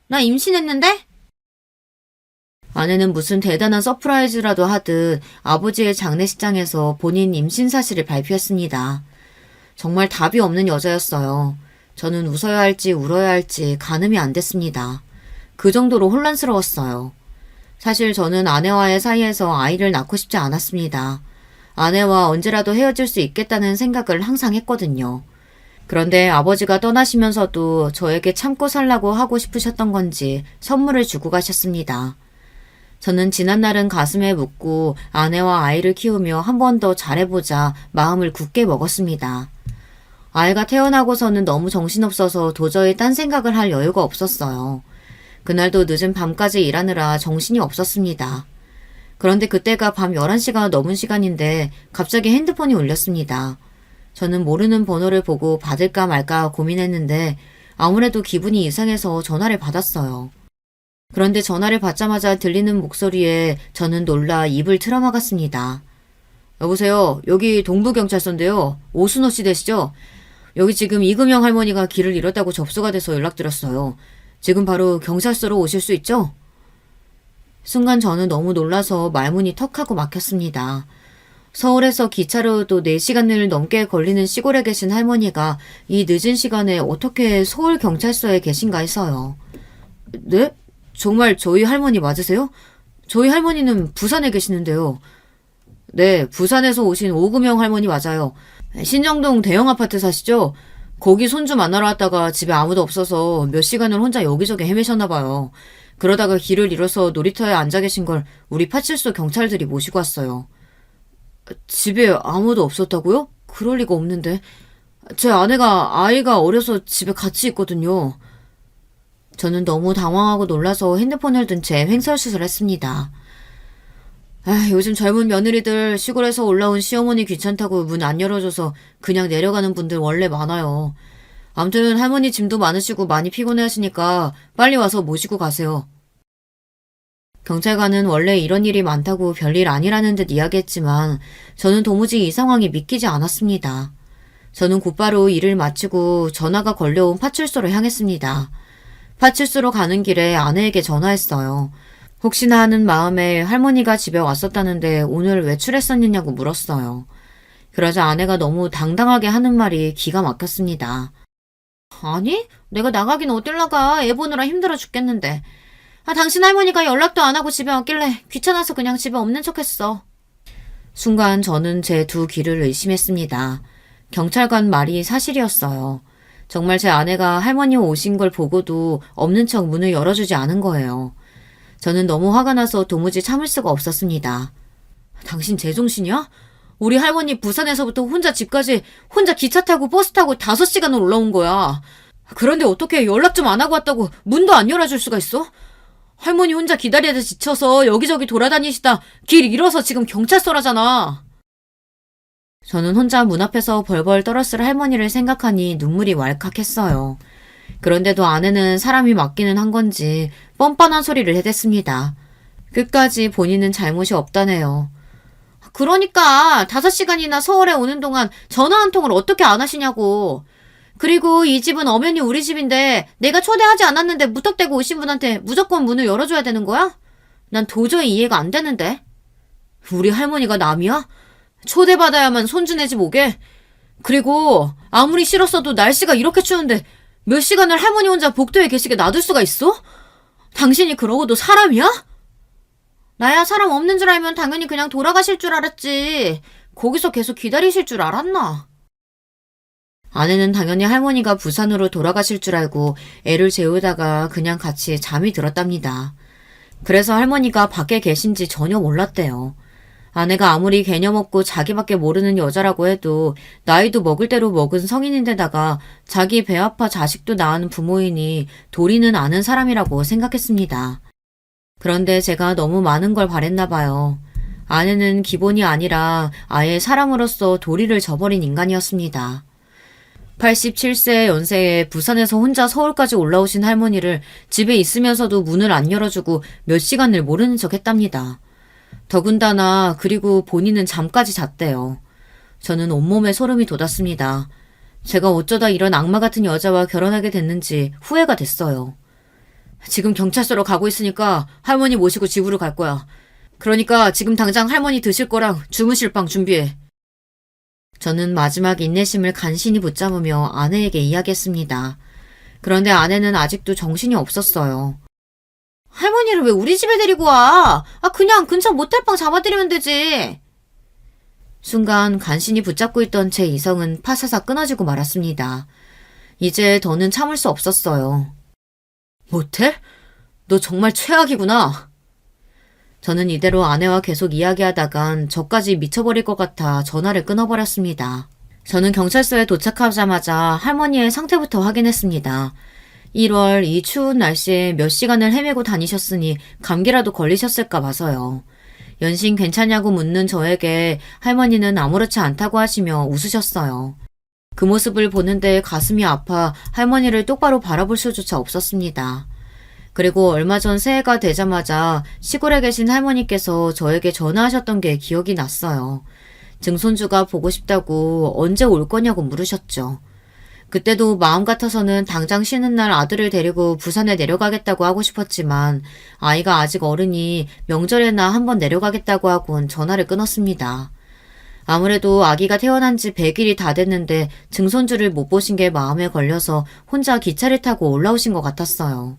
나 임신했는데? 아내는 무슨 대단한 서프라이즈라도 하듯 아버지의 장례식장에서 본인 임신 사실을 발표했습니다. 정말 답이 없는 여자였어요. 저는 웃어야 할지 울어야 할지 가늠이 안 됐습니다. 그 정도로 혼란스러웠어요. 사실 저는 아내와의 사이에서 아이를 낳고 싶지 않았습니다. 아내와 언제라도 헤어질 수 있겠다는 생각을 항상 했거든요. 그런데 아버지가 떠나시면서도 저에게 참고 살라고 하고 싶으셨던 건지 선물을 주고 가셨습니다. 저는 지난날은 가슴에 묻고 아내와 아이를 키우며 한 번 더 잘해보자 마음을 굳게 먹었습니다. 아이가 태어나고서는 너무 정신없어서 도저히 딴 생각을 할 여유가 없었어요. 그날도 늦은 밤까지 일하느라 정신이 없었습니다. 그런데 그때가 밤 11시가 넘은 시간인데 갑자기 핸드폰이 울렸습니다. 저는 모르는 번호를 보고 받을까 말까 고민했는데 아무래도 기분이 이상해서 전화를 받았어요. 그런데 전화를 받자마자 들리는 목소리에 저는 놀라 입을 틀어막았습니다. 여보세요. 여기 동부경찰서인데요. 오순호 씨 되시죠? 여기 지금 이금영 할머니가 길을 잃었다고 접수가 돼서 연락드렸어요. 지금 바로 경찰서로 오실 수 있죠? 순간 저는 너무 놀라서 말문이 턱하고 막혔습니다. 서울에서 기차로도 4시간을 넘게 걸리는 시골에 계신 할머니가 이 늦은 시간에 어떻게 서울 경찰서에 계신가 해서요. 네? 정말 저희 할머니 맞으세요? 저희 할머니는 부산에 계시는데요. 네, 부산에서 오신 오금영 할머니 맞아요. 신정동 대형 아파트 사시죠? 거기 손주 만나러 왔다가 집에 아무도 없어서 몇 시간을 혼자 여기저기 헤매셨나 봐요. 그러다가 길을 잃어서 놀이터에 앉아 계신 걸 우리 파출소 경찰들이 모시고 왔어요. 집에 아무도 없었다고요? 그럴 리가 없는데. 제 아이가 어려서 집에 같이 있거든요. 저는 너무 당황하고 놀라서 핸드폰을 든 채 횡설수설 했습니다. 요즘 젊은 며느리들 시골에서 올라온 시어머니 귀찮다고 문 안 열어줘서 그냥 내려가는 분들 원래 많아요. 아무튼 할머니 짐도 많으시고 많이 피곤해 하시니까 빨리 와서 모시고 가세요. 경찰관은 원래 이런 일이 많다고 별일 아니라는 듯 이야기했지만 저는 도무지 이 상황이 믿기지 않았습니다. 저는 곧바로 일을 마치고 전화가 걸려온 파출소로 향했습니다. 파출소로 가는 길에 아내에게 전화했어요. 혹시나 하는 마음에 할머니가 집에 왔었다는데 오늘 외출했었느냐고 물었어요. 그러자 아내가 너무 당당하게 하는 말이 기가 막혔습니다. 아니, 내가 나가긴 어딜 나가. 애 보느라 힘들어 죽겠는데. 당신 할머니가 연락도 안 하고 집에 왔길래 귀찮아서 그냥 집에 없는 척했어. 순간 저는 제 2 귀를 의심했습니다. 경찰관 말이 사실이었어요. 정말 제 아내가 할머니 오신 걸 보고도 없는 척 문을 열어주지 않은 거예요. 저는 너무 화가 나서 도무지 참을 수가 없었습니다. 당신 제정신이야? 우리 할머니 부산에서부터 혼자 집까지 혼자 기차 타고 버스 타고 5시간을 올라온 거야. 그런데 어떻게 연락 좀 안 하고 왔다고 문도 안 열어줄 수가 있어? 할머니 혼자 기다리다 지쳐서 여기저기 돌아다니시다 길 잃어서 지금 경찰서라잖아. 저는 혼자 문 앞에서 벌벌 떨었을 할머니를 생각하니 눈물이 왈칵했어요. 그런데도 아내는 사람이 맞기는 한 건지 뻔뻔한 소리를 해댔습니다. 끝까지 본인은 잘못이 없다네요. 그러니까 5시간이나 서울에 오는 동안 전화 한 통을 어떻게 안 하시냐고. 그리고 이 집은 엄연히 우리 집인데 내가 초대하지 않았는데 무턱대고 오신 분한테 무조건 문을 열어줘야 되는 거야? 난 도저히 이해가 안 되는데. 우리 할머니가 남이야? 초대받아야만 손주 내 집 오게? 그리고 아무리 싫었어도 날씨가 이렇게 추운데 몇 시간을 할머니 혼자 복도에 계시게 놔둘 수가 있어? 당신이 그러고도 사람이야? 나야 사람 없는 줄 알면 당연히 그냥 돌아가실 줄 알았지. 거기서 계속 기다리실 줄 알았나? 아내는 당연히 할머니가 부산으로 돌아가실 줄 알고 애를 재우다가 그냥 같이 잠이 들었답니다. 그래서 할머니가 밖에 계신지 전혀 몰랐대요. 아내가 아무리 개념 없고 자기밖에 모르는 여자라고 해도 나이도 먹을 대로 먹은 성인인데다가 자기 배 아파 자식도 낳은 부모이니 도리는 아는 사람이라고 생각했습니다. 그런데 제가 너무 많은 걸 바랬나 봐요. 아내는 기본이 아니라 아예 사람으로서 도리를 저버린 인간이었습니다. 87세 연세에 부산에서 혼자 서울까지 올라오신 할머니를 집에 있으면서도 문을 안 열어주고 몇 시간을 모르는 척 했답니다. 더군다나 그리고 본인은 잠까지 잤대요. 저는 온몸에 소름이 돋았습니다. 제가 어쩌다 이런 악마 같은 여자와 결혼하게 됐는지 후회가 됐어요. 지금 경찰서로 가고 있으니까 할머니 모시고 집으로 갈 거야. 그러니까 지금 당장 할머니 드실 거랑 주무실 방 준비해. 저는 마지막 인내심을 간신히 붙잡으며 아내에게 이야기했습니다. 그런데 아내는 아직도 정신이 없었어요. 할머니를 왜 우리 집에 데리고 와? 그냥 근처 모텔방 잡아드리면 되지. 순간 간신히 붙잡고 있던 제 이성은 파사삭 끊어지고 말았습니다. 이제 더는 참을 수 없었어요. 모텔? 너 정말 최악이구나. 저는 이대로 아내와 계속 이야기하다간 저까지 미쳐버릴 것 같아 전화를 끊어버렸습니다. 저는 경찰서에 도착하자마자 할머니의 상태부터 확인했습니다. 1월 이 추운 날씨에 몇 시간을 헤매고 다니셨으니 감기라도 걸리셨을까 봐서요. 연신 괜찮냐고 묻는 저에게 할머니는 아무렇지 않다고 하시며 웃으셨어요. 그 모습을 보는데 가슴이 아파 할머니를 똑바로 바라볼 수조차 없었습니다. 그리고 얼마 전 새해가 되자마자 시골에 계신 할머니께서 저에게 전화하셨던 게 기억이 났어요. 증손주가 보고 싶다고 언제 올 거냐고 물으셨죠. 그때도 마음 같아서는 당장 쉬는 날 아들을 데리고 부산에 내려가겠다고 하고 싶었지만 아이가 아직 어르니 명절에나 한번 내려가겠다고 하곤 전화를 끊었습니다. 아무래도 아기가 태어난 지 100일이 다 됐는데 증손주를 못 보신 게 마음에 걸려서 혼자 기차를 타고 올라오신 것 같았어요.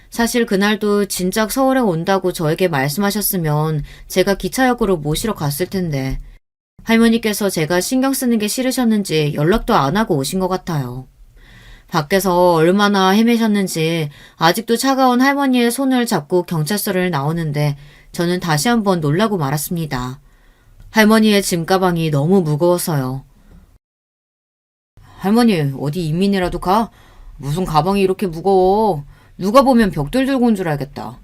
사실 그날도 진작 서울에 온다고 저에게 말씀하셨으면 제가 기차역으로 모시러 갔을 텐데 할머니께서 제가 신경 쓰는 게 싫으셨는지 연락도 안 하고 오신 것 같아요. 밖에서 얼마나 헤매셨는지 아직도 차가운 할머니의 손을 잡고 경찰서를 나오는데 저는 다시 한번 놀라고 말았습니다. 할머니의 짐가방이 너무 무거워서요. 할머니 어디 이민이라도 가? 무슨 가방이 이렇게 무거워? 누가 보면 벽돌 들고 온 줄 알겠다.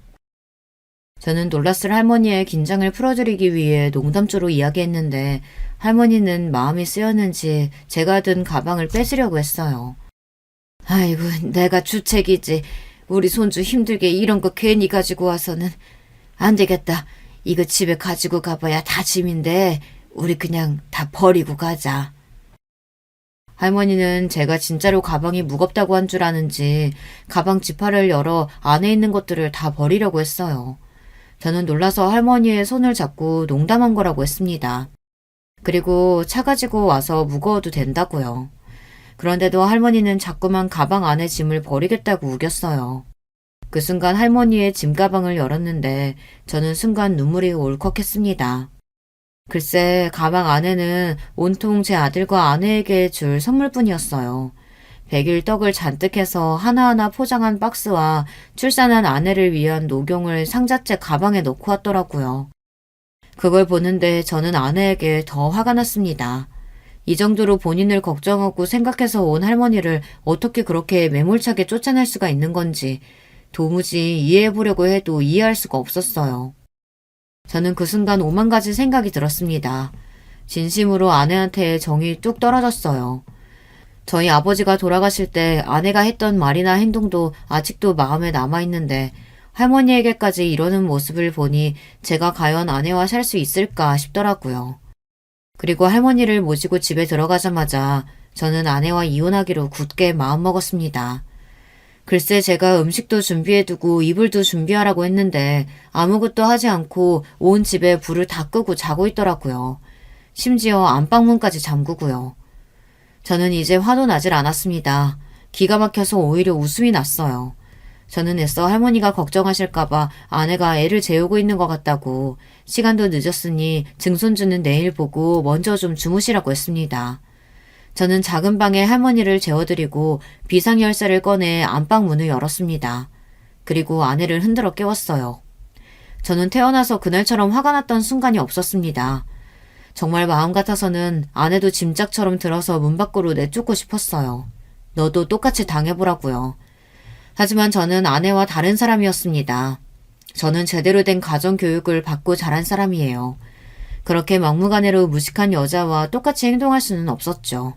저는 놀랐을 할머니의 긴장을 풀어드리기 위해 농담조로 이야기했는데 할머니는 마음이 쓰였는지 제가 든 가방을 뺏으려고 했어요. 아이고 내가 주책이지. 우리 손주 힘들게 이런 거 괜히 가지고 와서는. 안 되겠다. 이거 집에 가지고 가봐야 다 짐인데 우리 그냥 다 버리고 가자. 할머니는 제가 진짜로 가방이 무겁다고 한 줄 아는지 가방 지퍼를 열어 안에 있는 것들을 다 버리려고 했어요. 저는 놀라서 할머니의 손을 잡고 농담한 거라고 했습니다. 그리고 차 가지고 와서 무거워도 된다고요. 그런데도 할머니는 자꾸만 가방 안에 짐을 버리겠다고 우겼어요. 그 순간 할머니의 짐가방을 열었는데 저는 순간 눈물이 울컥했습니다. 글쎄 가방 안에는 온통 제 아들과 아내에게 줄 선물뿐이었어요. 100일 떡을 잔뜩 해서 하나하나 포장한 박스와 출산한 아내를 위한 녹용을 상자째 가방에 넣고 왔더라고요. 그걸 보는데 저는 아내에게 더 화가 났습니다. 이 정도로 본인을 걱정하고 생각해서 온 할머니를 어떻게 그렇게 매몰차게 쫓아낼 수가 있는 건지 도무지 이해해보려고 해도 이해할 수가 없었어요. 저는 그 순간 오만 가지 생각이 들었습니다. 진심으로 아내한테 정이 뚝 떨어졌어요. 저희 아버지가 돌아가실 때 아내가 했던 말이나 행동도 아직도 마음에 남아있는데 할머니에게까지 이러는 모습을 보니 제가 과연 아내와 살 수 있을까 싶더라고요. 그리고 할머니를 모시고 집에 들어가자마자 저는 아내와 이혼하기로 굳게 마음먹었습니다. 글쎄 제가 음식도 준비해두고 이불도 준비하라고 했는데 아무것도 하지 않고 온 집에 불을 다 끄고 자고 있더라고요. 심지어 안방문까지 잠그고요. 저는 이제 화도 나질 않았습니다. 기가 막혀서 오히려 웃음이 났어요. 저는 애써 할머니가 걱정하실까봐 아내가 애를 재우고 있는 것 같다고 시간도 늦었으니 증손주는 내일 보고 먼저 좀 주무시라고 했습니다. 저는 작은 방에 할머니를 재워드리고 비상열쇠를 꺼내 안방 문을 열었습니다. 그리고 아내를 흔들어 깨웠어요. 저는 태어나서 그날처럼 화가 났던 순간이 없었습니다. 정말 마음 같아서는 아내도 짐짝처럼 들어서 문 밖으로 내쫓고 싶었어요. 너도 똑같이 당해보라고요. 하지만 저는 아내와 다른 사람이었습니다. 저는 제대로 된 가정교육을 받고 자란 사람이에요. 그렇게 막무가내로 무식한 여자와 똑같이 행동할 수는 없었죠.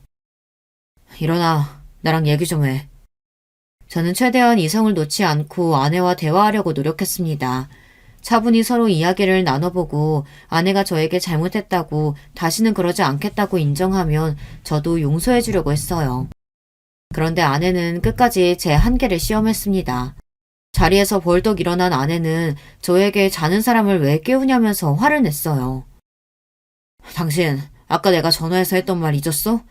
일어나, 나랑 얘기 좀 해. 저는 최대한 이성을 놓지 않고 아내와 대화하려고 노력했습니다. 차분히 서로 이야기를 나눠보고 아내가 저에게 잘못했다고 다시는 그러지 않겠다고 인정하면 저도 용서해 주려고 했어요. 그런데 아내는 끝까지 제 한계를 시험했습니다. 자리에서 벌떡 일어난 아내는 저에게 자는 사람을 왜 깨우냐면서 화를 냈어요. 당신, 아까 내가 전화해서 했던 말 잊었어?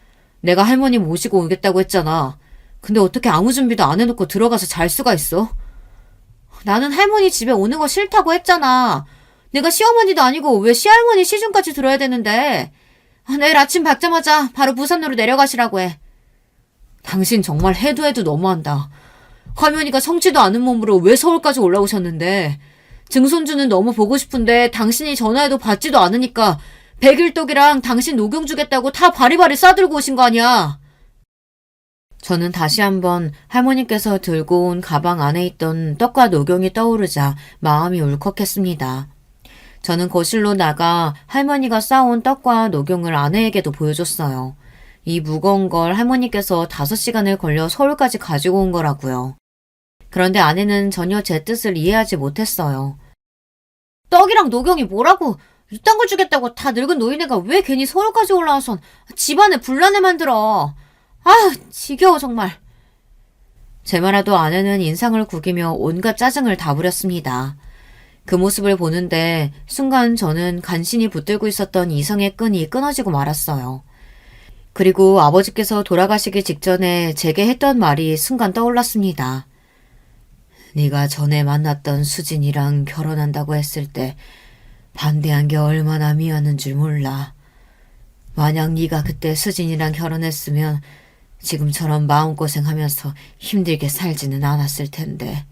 내가 할머니 모시고 오겠다고 했잖아. 근데 어떻게 아무 준비도 안 해놓고 들어가서 잘 수가 있어? 나는 할머니 집에 오는 거 싫다고 했잖아. 내가 시어머니도 아니고 왜 시할머니 시중까지 들어야 되는데. 내일 아침 밝자마자 바로 부산으로 내려가시라고 해. 당신 정말 해도 너무한다. 할머니가 성치도 않은 몸으로 왜 서울까지 올라오셨는데. 증손주는 너무 보고 싶은데 당신이 전화해도 받지도 않으니까 백일떡이랑 당신 녹용 주겠다고 다 바리바리 싸들고 오신 거 아니야. 저는 다시 한번 할머니께서 들고 온 가방 안에 있던 떡과 녹용이 떠오르자 마음이 울컥했습니다. 저는 거실로 나가 할머니가 싸온 떡과 녹용을 아내에게도 보여줬어요. 이 무거운 걸 할머니께서 5시간을 걸려 서울까지 가지고 온 거라고요. 그런데 아내는 전혀 제 뜻을 이해하지 못했어요. 떡이랑 녹용이 뭐라고? 이딴 걸 주겠다고 다 늙은 노인네가 왜 괜히 서울까지 올라와선 집안에 분란을 만들어. 지겨워 정말. 제 말에도 아내는 인상을 구기며 온갖 짜증을 다 부렸습니다. 그 모습을 보는데 순간 저는 간신히 붙들고 있었던 이성의 끈이 끊어지고 말았어요. 그리고 아버지께서 돌아가시기 직전에 제게 했던 말이 순간 떠올랐습니다. 네가 전에 만났던 수진이랑 결혼한다고 했을 때 반대한 게 얼마나 미웠는 줄 몰라. 만약 네가 그때 수진이랑 결혼했으면 지금처럼 마음고생하면서 힘들게 살지는 않았을 텐데.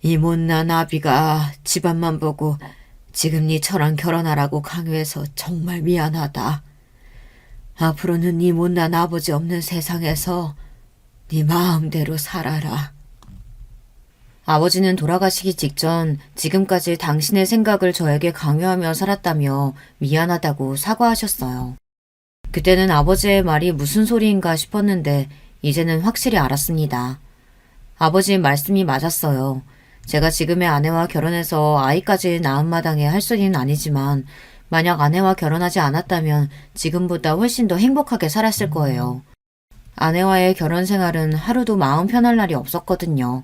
이 못난 아비가 집안만 보고 지금 니처럼 결혼하라고 강요해서 정말 미안하다. 앞으로는 네 못난 아버지 없는 세상에서 네 마음대로 살아라. 아버지는 돌아가시기 직전 지금까지 당신의 생각을 저에게 강요하며 살았다며 미안하다고 사과하셨어요. 그때는 아버지의 말이 무슨 소리인가 싶었는데 이제는 확실히 알았습니다. 아버지의 말씀이 맞았어요. 제가 지금의 아내와 결혼해서 아이까지 낳은 마당에 할 소리는 아니지만 만약 아내와 결혼하지 않았다면 지금보다 훨씬 더 행복하게 살았을 거예요. 아내와의 결혼 생활은 하루도 마음 편할 날이 없었거든요.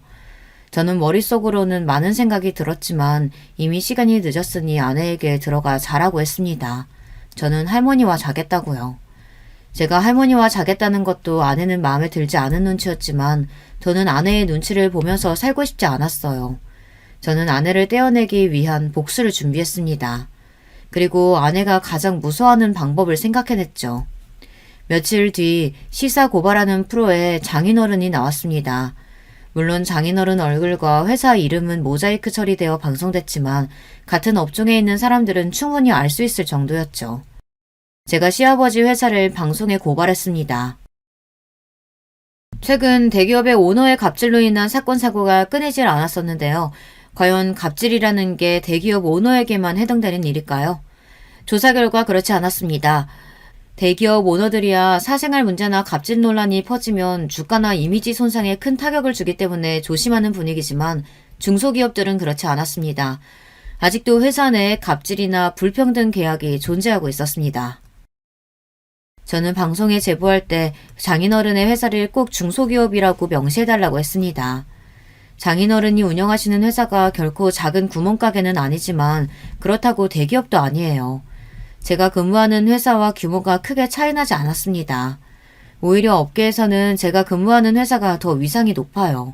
저는 머릿속으로는 많은 생각이 들었지만 이미 시간이 늦었으니 아내에게 들어가 자라고 했습니다. 저는 할머니와 자겠다고요. 제가 할머니와 자겠다는 것도 아내는 마음에 들지 않은 눈치였지만 저는 아내의 눈치를 보면서 살고 싶지 않았어요. 저는 아내를 떼어내기 위한 복수를 준비했습니다. 그리고 아내가 가장 무서워하는 방법을 생각해냈죠. 며칠 뒤 시사 고발하는 프로에 장인어른이 나왔습니다. 물론 장인어른 얼굴과 회사 이름은 모자이크 처리되어 방송됐지만 같은 업종에 있는 사람들은 충분히 알 수 있을 정도였죠. 제가 시아버지 회사를 방송에 고발했습니다. 최근 대기업의 오너의 갑질로 인한 사건 사고가 끊이질 않았었는데요. 과연 갑질이라는 게 대기업 오너에게만 해당되는 일일까요? 조사 결과 그렇지 않았습니다. 대기업 오너들이야 사생활 문제나 갑질 논란이 퍼지면 주가나 이미지 손상에 큰 타격을 주기 때문에 조심하는 분위기지만 중소기업들은 그렇지 않았습니다. 아직도 회사 내에 갑질이나 불평등 계약이 존재하고 있었습니다. 저는 방송에 제보할 때 장인어른의 회사를 꼭 중소기업이라고 명시해달라고 했습니다. 장인어른이 운영하시는 회사가 결코 작은 구멍가게는 아니지만 그렇다고 대기업도 아니에요. 제가 근무하는 회사와 규모가 크게 차이나지 않았습니다. 오히려 업계에서는 제가 근무하는 회사가 더 위상이 높아요.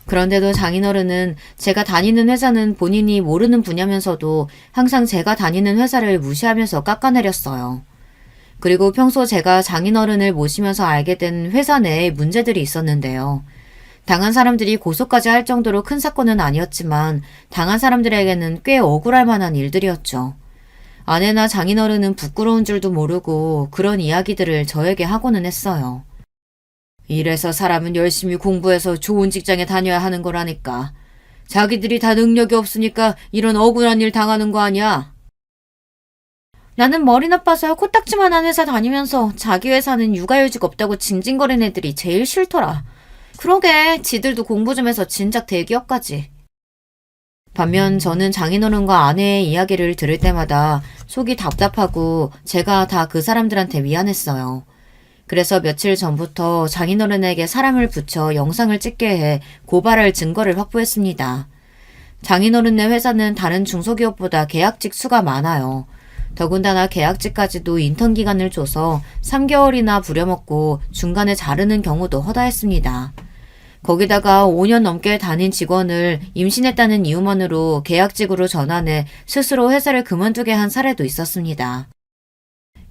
그런데도 장인어른은 제가 다니는 회사는 본인이 모르는 분야면서도 항상 제가 다니는 회사를 무시하면서 깎아내렸어요. 그리고 평소 제가 장인어른을 모시면서 알게 된 회사 내에 문제들이 있었는데요. 당한 사람들이 고소까지 할 정도로 큰 사건은 아니었지만 당한 사람들에게는 꽤 억울할 만한 일들이었죠. 아내나 장인어른은 부끄러운 줄도 모르고 그런 이야기들을 저에게 하고는 했어요. 이래서 사람은 열심히 공부해서 좋은 직장에 다녀야 하는 거라니까. 자기들이 다 능력이 없으니까 이런 억울한 일 당하는 거 아니야? 나는 머리 나빠서 코딱지만한 회사 다니면서 자기 회사는 육아휴직 없다고 징징거리는 애들이 제일 싫더라. 그러게 지들도 공부 좀 해서 진작 대기업까지. 반면 저는 장인어른과 아내의 이야기를 들을 때마다 속이 답답하고 제가 다 그 사람들한테 미안했어요. 그래서 며칠 전부터 장인어른에게 사람을 붙여 영상을 찍게 해 고발할 증거를 확보했습니다. 장인어른네 회사는 다른 중소기업보다 계약직 수가 많아요. 더군다나 계약직까지도 인턴 기간을 줘서 3개월이나 부려먹고 중간에 자르는 경우도 허다했습니다. 거기다가 5년 넘게 다닌 직원을 임신했다는 이유만으로 계약직으로 전환해 스스로 회사를 그만두게 한 사례도 있었습니다.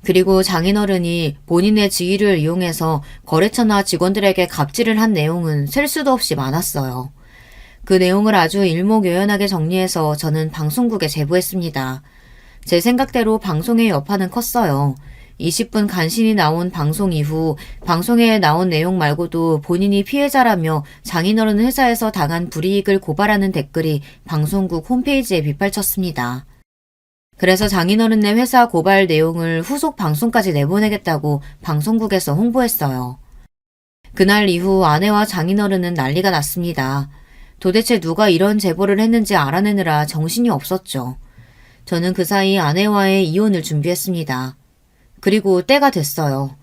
그리고 장인어른이 본인의 지위를 이용해서 거래처나 직원들에게 갑질을 한 내용은 셀 수도 없이 많았어요. 그 내용을 아주 일목요연하게 정리해서 저는 방송국에 제보했습니다. 제 생각대로 방송의 여파는 컸어요. 20분 간신히 나온 방송 이후 방송에 나온 내용 말고도 본인이 피해자라며 장인어른 회사에서 당한 불이익을 고발하는 댓글이 방송국 홈페이지에 빗발쳤습니다. 그래서 장인어른네 회사 고발 내용을 후속 방송까지 내보내겠다고 방송국에서 홍보했어요. 그날 이후 아내와 장인어른은 난리가 났습니다. 도대체 누가 이런 제보를 했는지 알아내느라 정신이 없었죠. 저는 그 사이 아내와의 이혼을 준비했습니다. 그리고 때가 됐어요.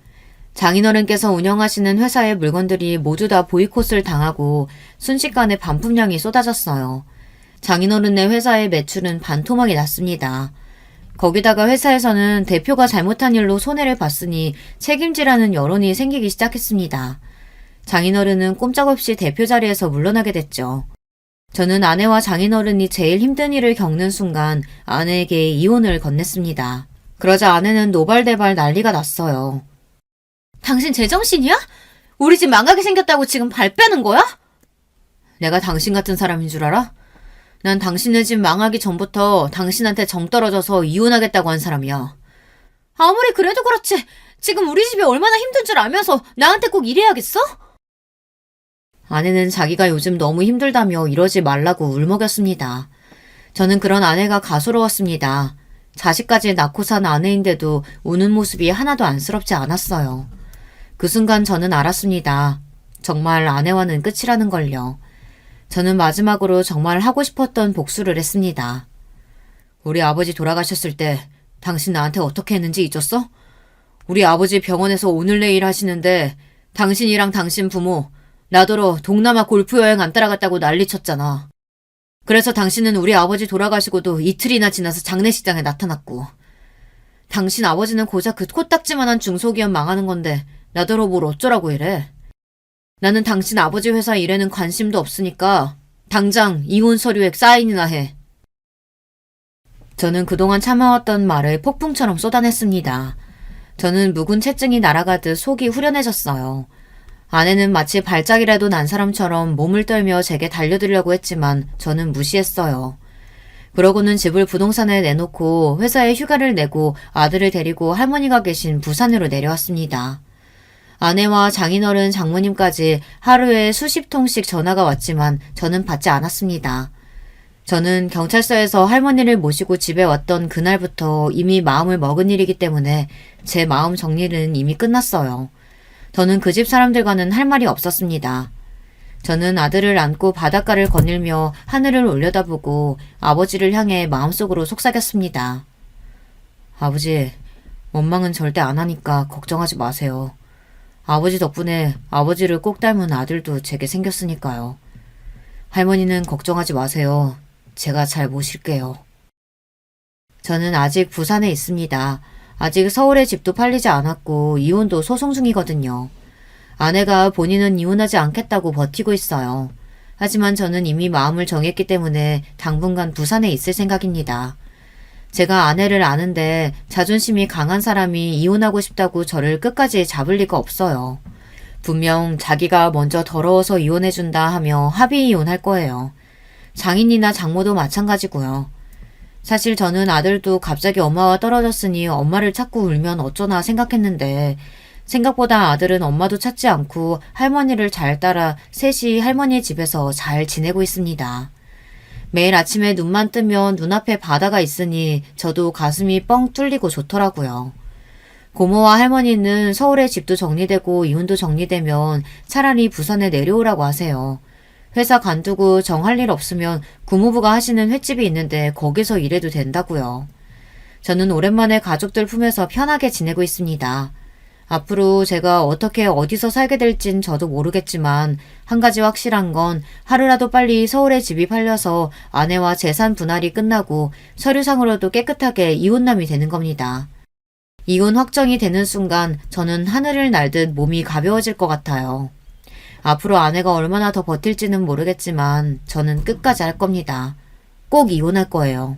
장인어른께서 운영하시는 회사의 물건들이 모두 다 보이콧을 당하고 순식간에 반품량이 쏟아졌어요. 장인어른네 회사의 매출은 반토막이 났습니다. 거기다가 회사에서는 대표가 잘못한 일로 손해를 봤으니 책임지라는 여론이 생기기 시작했습니다. 장인어른은 꼼짝없이 대표 자리에서 물러나게 됐죠. 저는 아내와 장인어른이 제일 힘든 일을 겪는 순간 아내에게 이혼을 건넸습니다. 그러자 아내는 노발대발 난리가 났어요. 당신 제정신이야? 우리 집 망하게 생겼다고 지금 발 빼는 거야? 내가 당신 같은 사람인 줄 알아? 난 당신네 집 망하기 전부터 당신한테 정 떨어져서 이혼하겠다고 한 사람이야. 아무리 그래도 그렇지. 지금 우리 집이 얼마나 힘든 줄 알면서 나한테 꼭 이래야겠어? 아내는 자기가 요즘 너무 힘들다며 이러지 말라고 울먹였습니다. 저는 그런 아내가 가소로웠습니다. 자식까지 낳고 산 아내인데도 우는 모습이 하나도 안쓰럽지 않았어요. 그 순간 저는 알았습니다. 정말 아내와는 끝이라는 걸요. 저는 마지막으로 정말 하고 싶었던 복수를 했습니다. 우리 아버지 돌아가셨을 때 당신 나한테 어떻게 했는지 잊었어? 우리 아버지 병원에서 오늘 내일 하시는데 당신이랑 당신 부모 나더러 동남아 골프 여행 안 따라갔다고 난리쳤잖아. 그래서 당신은 우리 아버지 돌아가시고도 이틀이나 지나서 장례식장에 나타났고 당신 아버지는 고작 그 코딱지만한 중소기업 망하는 건데 나더러 뭘 어쩌라고 이래. 나는 당신 아버지 회사 일에는 관심도 없으니까 당장 이혼 서류에 사인이나 해. 저는 그동안 참아왔던 말을 폭풍처럼 쏟아냈습니다. 저는 묵은 채증이 날아가듯 속이 후련해졌어요. 아내는 마치 발작이라도 난 사람처럼 몸을 떨며 제게 달려들려고 했지만 저는 무시했어요. 그러고는 집을 부동산에 내놓고 회사에 휴가를 내고 아들을 데리고 할머니가 계신 부산으로 내려왔습니다. 아내와 장인어른 장모님까지 하루에 수십 통씩 전화가 왔지만 저는 받지 않았습니다. 저는 경찰서에서 할머니를 모시고 집에 왔던 그날부터 이미 마음을 먹은 일이기 때문에 제 마음 정리는 이미 끝났어요. 저는 그 집 사람들과는 할 말이 없었습니다. 저는 아들을 안고 바닷가를 거닐며 하늘을 올려다보고 아버지를 향해 마음속으로 속삭였습니다. 아버지, 원망은 절대 안 하니까 걱정하지 마세요. 아버지 덕분에 아버지를 꼭 닮은 아들도 제게 생겼으니까요. 할머니는 걱정하지 마세요. 제가 잘 모실게요. 저는 아직 부산에 있습니다. 아직 서울의 집도 팔리지 않았고 이혼도 소송 중이거든요. 아내가 본인은 이혼하지 않겠다고 버티고 있어요. 하지만 저는 이미 마음을 정했기 때문에 당분간 부산에 있을 생각입니다. 제가 아내를 아는데 자존심이 강한 사람이 이혼하고 싶다고 저를 끝까지 잡을 리가 없어요. 분명 자기가 먼저 더러워서 이혼해준다 하며 합의 이혼할 거예요. 장인이나 장모도 마찬가지고요. 사실 저는 아들도 갑자기 엄마와 떨어졌으니 엄마를 찾고 울면 어쩌나 생각했는데 생각보다 아들은 엄마도 찾지 않고 할머니를 잘 따라 셋이 할머니 집에서 잘 지내고 있습니다. 매일 아침에 눈만 뜨면 눈앞에 바다가 있으니 저도 가슴이 뻥 뚫리고 좋더라고요. 고모와 할머니는 서울에 집도 정리되고 이혼도 정리되면 차라리 부산에 내려오라고 하세요. 회사 관두고 정할 일 없으면 고모부가 하시는 횟집이 있는데 거기서 일해도 된다고요. 저는 오랜만에 가족들 품에서 편하게 지내고 있습니다. 앞으로 제가 어떻게 어디서 살게 될진 저도 모르겠지만 한 가지 확실한 건 하루라도 빨리 서울에 집이 팔려서 아내와 재산 분할이 끝나고 서류상으로도 깨끗하게 이혼남이 되는 겁니다. 이혼 확정이 되는 순간 저는 하늘을 날듯 몸이 가벼워질 것 같아요. 앞으로 아내가 얼마나 더 버틸지는 모르겠지만 저는 끝까지 할 겁니다. 꼭 이혼할 거예요.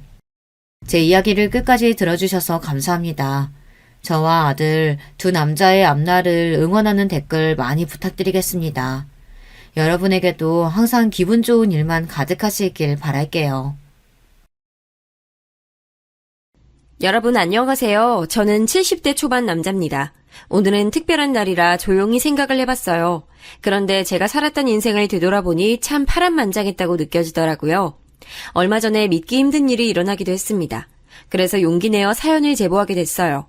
제 이야기를 끝까지 들어주셔서 감사합니다. 저와 아들 두 남자의 앞날을 응원하는 댓글 많이 부탁드리겠습니다. 여러분에게도 항상 기분 좋은 일만 가득하시길 바랄게요. 여러분 안녕하세요. 저는 70대 초반 남자입니다. 오늘은 특별한 날이라 조용히 생각을 해봤어요. 그런데 제가 살았던 인생을 되돌아보니 참 파란만장했다고 느껴지더라고요. 얼마 전에 믿기 힘든 일이 일어나기도 했습니다. 그래서 용기 내어 사연을 제보하게 됐어요.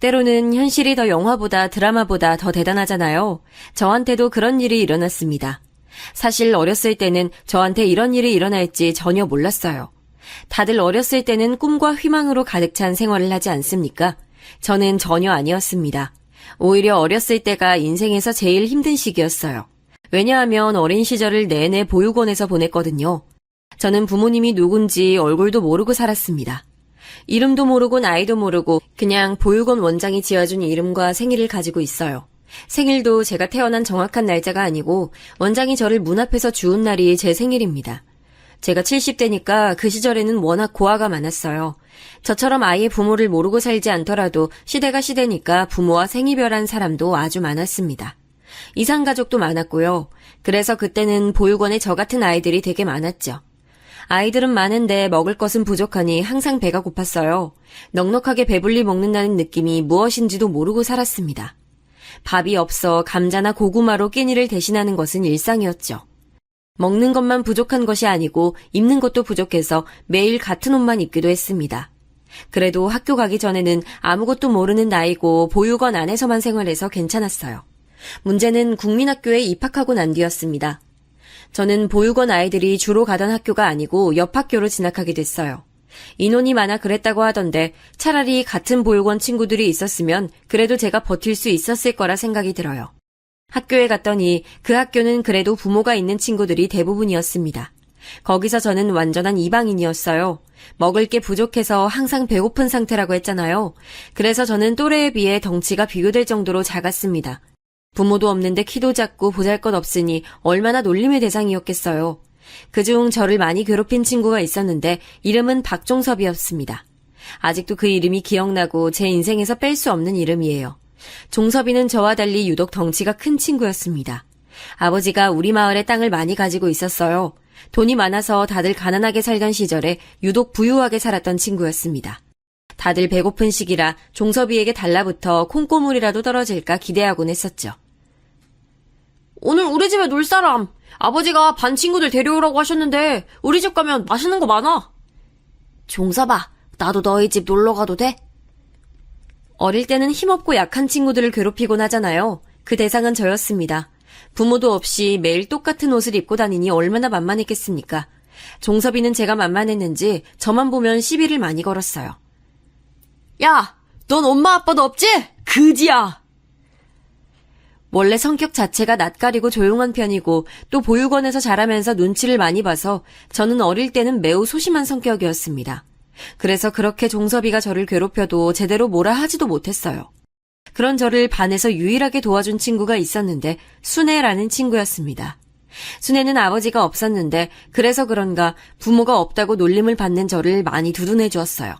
때로는 현실이 더 영화보다 드라마보다 더 대단하잖아요. 저한테도 그런 일이 일어났습니다. 사실 어렸을 때는 저한테 이런 일이 일어날지 전혀 몰랐어요. 다들 어렸을 때는 꿈과 희망으로 가득 찬 생활을 하지 않습니까? 저는 전혀 아니었습니다. 오히려 어렸을 때가 인생에서 제일 힘든 시기였어요. 왜냐하면 어린 시절을 내내 보육원에서 보냈거든요. 저는 부모님이 누군지 얼굴도 모르고 살았습니다. 이름도 모르고 나이도 모르고 그냥 보육원 원장이 지어준 이름과 생일을 가지고 있어요. 생일도 제가 태어난 정확한 날짜가 아니고 원장이 저를 문 앞에서 주운 날이 제 생일입니다. 제가 70대니까 그 시절에는 워낙 고아가 많았어요. 저처럼 아예 부모를 모르고 살지 않더라도 시대가 시대니까 부모와 생이별한 사람도 아주 많았습니다. 이상가족도 많았고요. 그래서 그때는 보육원에 저 같은 아이들이 되게 많았죠. 아이들은 많은데 먹을 것은 부족하니 항상 배가 고팠어요. 넉넉하게 배불리 먹는다는 느낌이 무엇인지도 모르고 살았습니다. 밥이 없어 감자나 고구마로 끼니를 대신하는 것은 일상이었죠. 먹는 것만 부족한 것이 아니고 입는 것도 부족해서 매일 같은 옷만 입기도 했습니다. 그래도 학교 가기 전에는 아무것도 모르는 나이고 보육원 안에서만 생활해서 괜찮았어요. 문제는 국민학교에 입학하고 난 뒤였습니다. 저는 보육원 아이들이 주로 가던 학교가 아니고 옆 학교로 진학하게 됐어요. 인원이 많아 그랬다고 하던데 차라리 같은 보육원 친구들이 있었으면 그래도 제가 버틸 수 있었을 거라 생각이 들어요. 학교에 갔더니 그 학교는 그래도 부모가 있는 친구들이 대부분이었습니다. 거기서 저는 완전한 이방인이었어요. 먹을 게 부족해서 항상 배고픈 상태라고 했잖아요. 그래서 저는 또래에 비해 덩치가 비교될 정도로 작았습니다. 부모도 없는데 키도 작고 보잘것없으니 얼마나 놀림의 대상이었겠어요. 그중 저를 많이 괴롭힌 친구가 있었는데 이름은 박종섭이었습니다. 아직도 그 이름이 기억나고 제 인생에서 뺄 수 없는 이름이에요. 종섭이는 저와 달리 유독 덩치가 큰 친구였습니다. 아버지가 우리 마을에 땅을 많이 가지고 있었어요. 돈이 많아서 다들 가난하게 살던 시절에 유독 부유하게 살았던 친구였습니다. 다들 배고픈 시기라 종섭이에게 달라붙어 콩고물이라도 떨어질까 기대하곤 했었죠. 오늘 우리 집에 놀 사람! 아버지가 반 친구들 데려오라고 하셨는데 우리 집 가면 맛있는 거 많아! 종섭아, 나도 너희 집 놀러 가도 돼? 어릴 때는 힘없고 약한 친구들을 괴롭히곤 하잖아요. 그 대상은 저였습니다. 부모도 없이 매일 똑같은 옷을 입고 다니니 얼마나 만만했겠습니까? 종섭이는 제가 만만했는지 저만 보면 시비를 많이 걸었어요. 야, 넌 엄마 아빠도 없지? 그지야! 원래 성격 자체가 낯가리고 조용한 편이고 또 보육원에서 자라면서 눈치를 많이 봐서 저는 어릴 때는 매우 소심한 성격이었습니다. 그래서 그렇게 종섭이가 저를 괴롭혀도 제대로 뭐라 하지도 못했어요. 그런 저를 반에서 유일하게 도와준 친구가 있었는데 순애라는 친구였습니다. 순애는 아버지가 없었는데 그래서 그런가 부모가 없다고 놀림을 받는 저를 많이 두둔해 주었어요.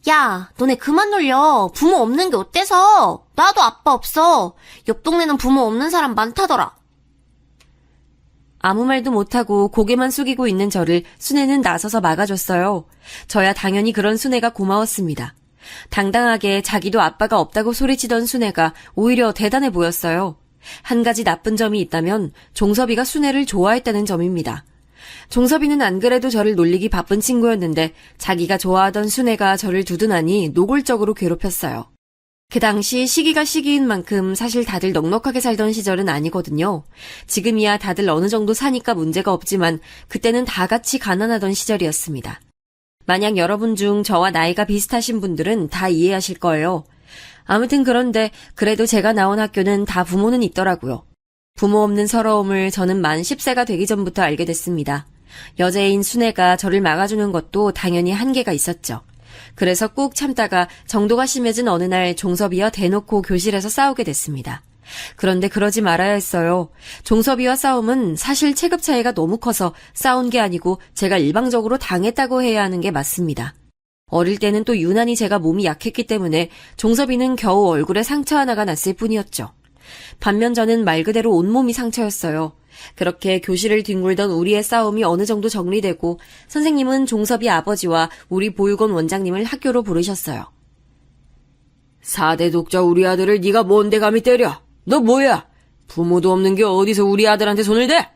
야, 너네 그만 놀려. 부모 없는 게 어때서? 나도 아빠 없어. 옆 동네는 부모 없는 사람 많다더라. 아무 말도 못하고 고개만 숙이고 있는 저를 순애는 나서서 막아줬어요. 저야 당연히 그런 순애가 고마웠습니다. 당당하게 자기도 아빠가 없다고 소리치던 순애가 오히려 대단해 보였어요. 한 가지 나쁜 점이 있다면 종섭이가 순애를 좋아했다는 점입니다. 종섭이는 안 그래도 저를 놀리기 바쁜 친구였는데 자기가 좋아하던 순애가 저를 두둔하니 노골적으로 괴롭혔어요. 그 당시 시기가 시기인 만큼 사실 다들 넉넉하게 살던 시절은 아니거든요. 지금이야 다들 어느 정도 사니까 문제가 없지만 그때는 다 같이 가난하던 시절이었습니다. 만약 여러분 중 저와 나이가 비슷하신 분들은 다 이해하실 거예요. 아무튼 그런데 그래도 제가 나온 학교는 다 부모는 있더라고요. 부모 없는 서러움을 저는 만 10세가 되기 전부터 알게 됐습니다. 여자인 순애가 저를 막아주는 것도 당연히 한계가 있었죠. 그래서 꾹 참다가 정도가 심해진 어느 날 종섭이와 대놓고 교실에서 싸우게 됐습니다. 그런데 그러지 말아야 했어요. 종섭이와 싸움은 사실 체급 차이가 너무 커서 싸운 게 아니고 제가 일방적으로 당했다고 해야 하는 게 맞습니다. 어릴 때는 또 유난히 제가 몸이 약했기 때문에 종섭이는 겨우 얼굴에 상처 하나가 났을 뿐이었죠. 반면 저는 말 그대로 온몸이 상처였어요. 그렇게 교실을 뒹굴던 우리의 싸움이 어느 정도 정리되고 선생님은 종섭이 아버지와 우리 보육원 원장님을 학교로 부르셨어요. 4대 독자 우리 아들을 네가 뭔데 감히 때려? 너 뭐야? 부모도 없는 게 어디서 우리 아들한테 손을 대?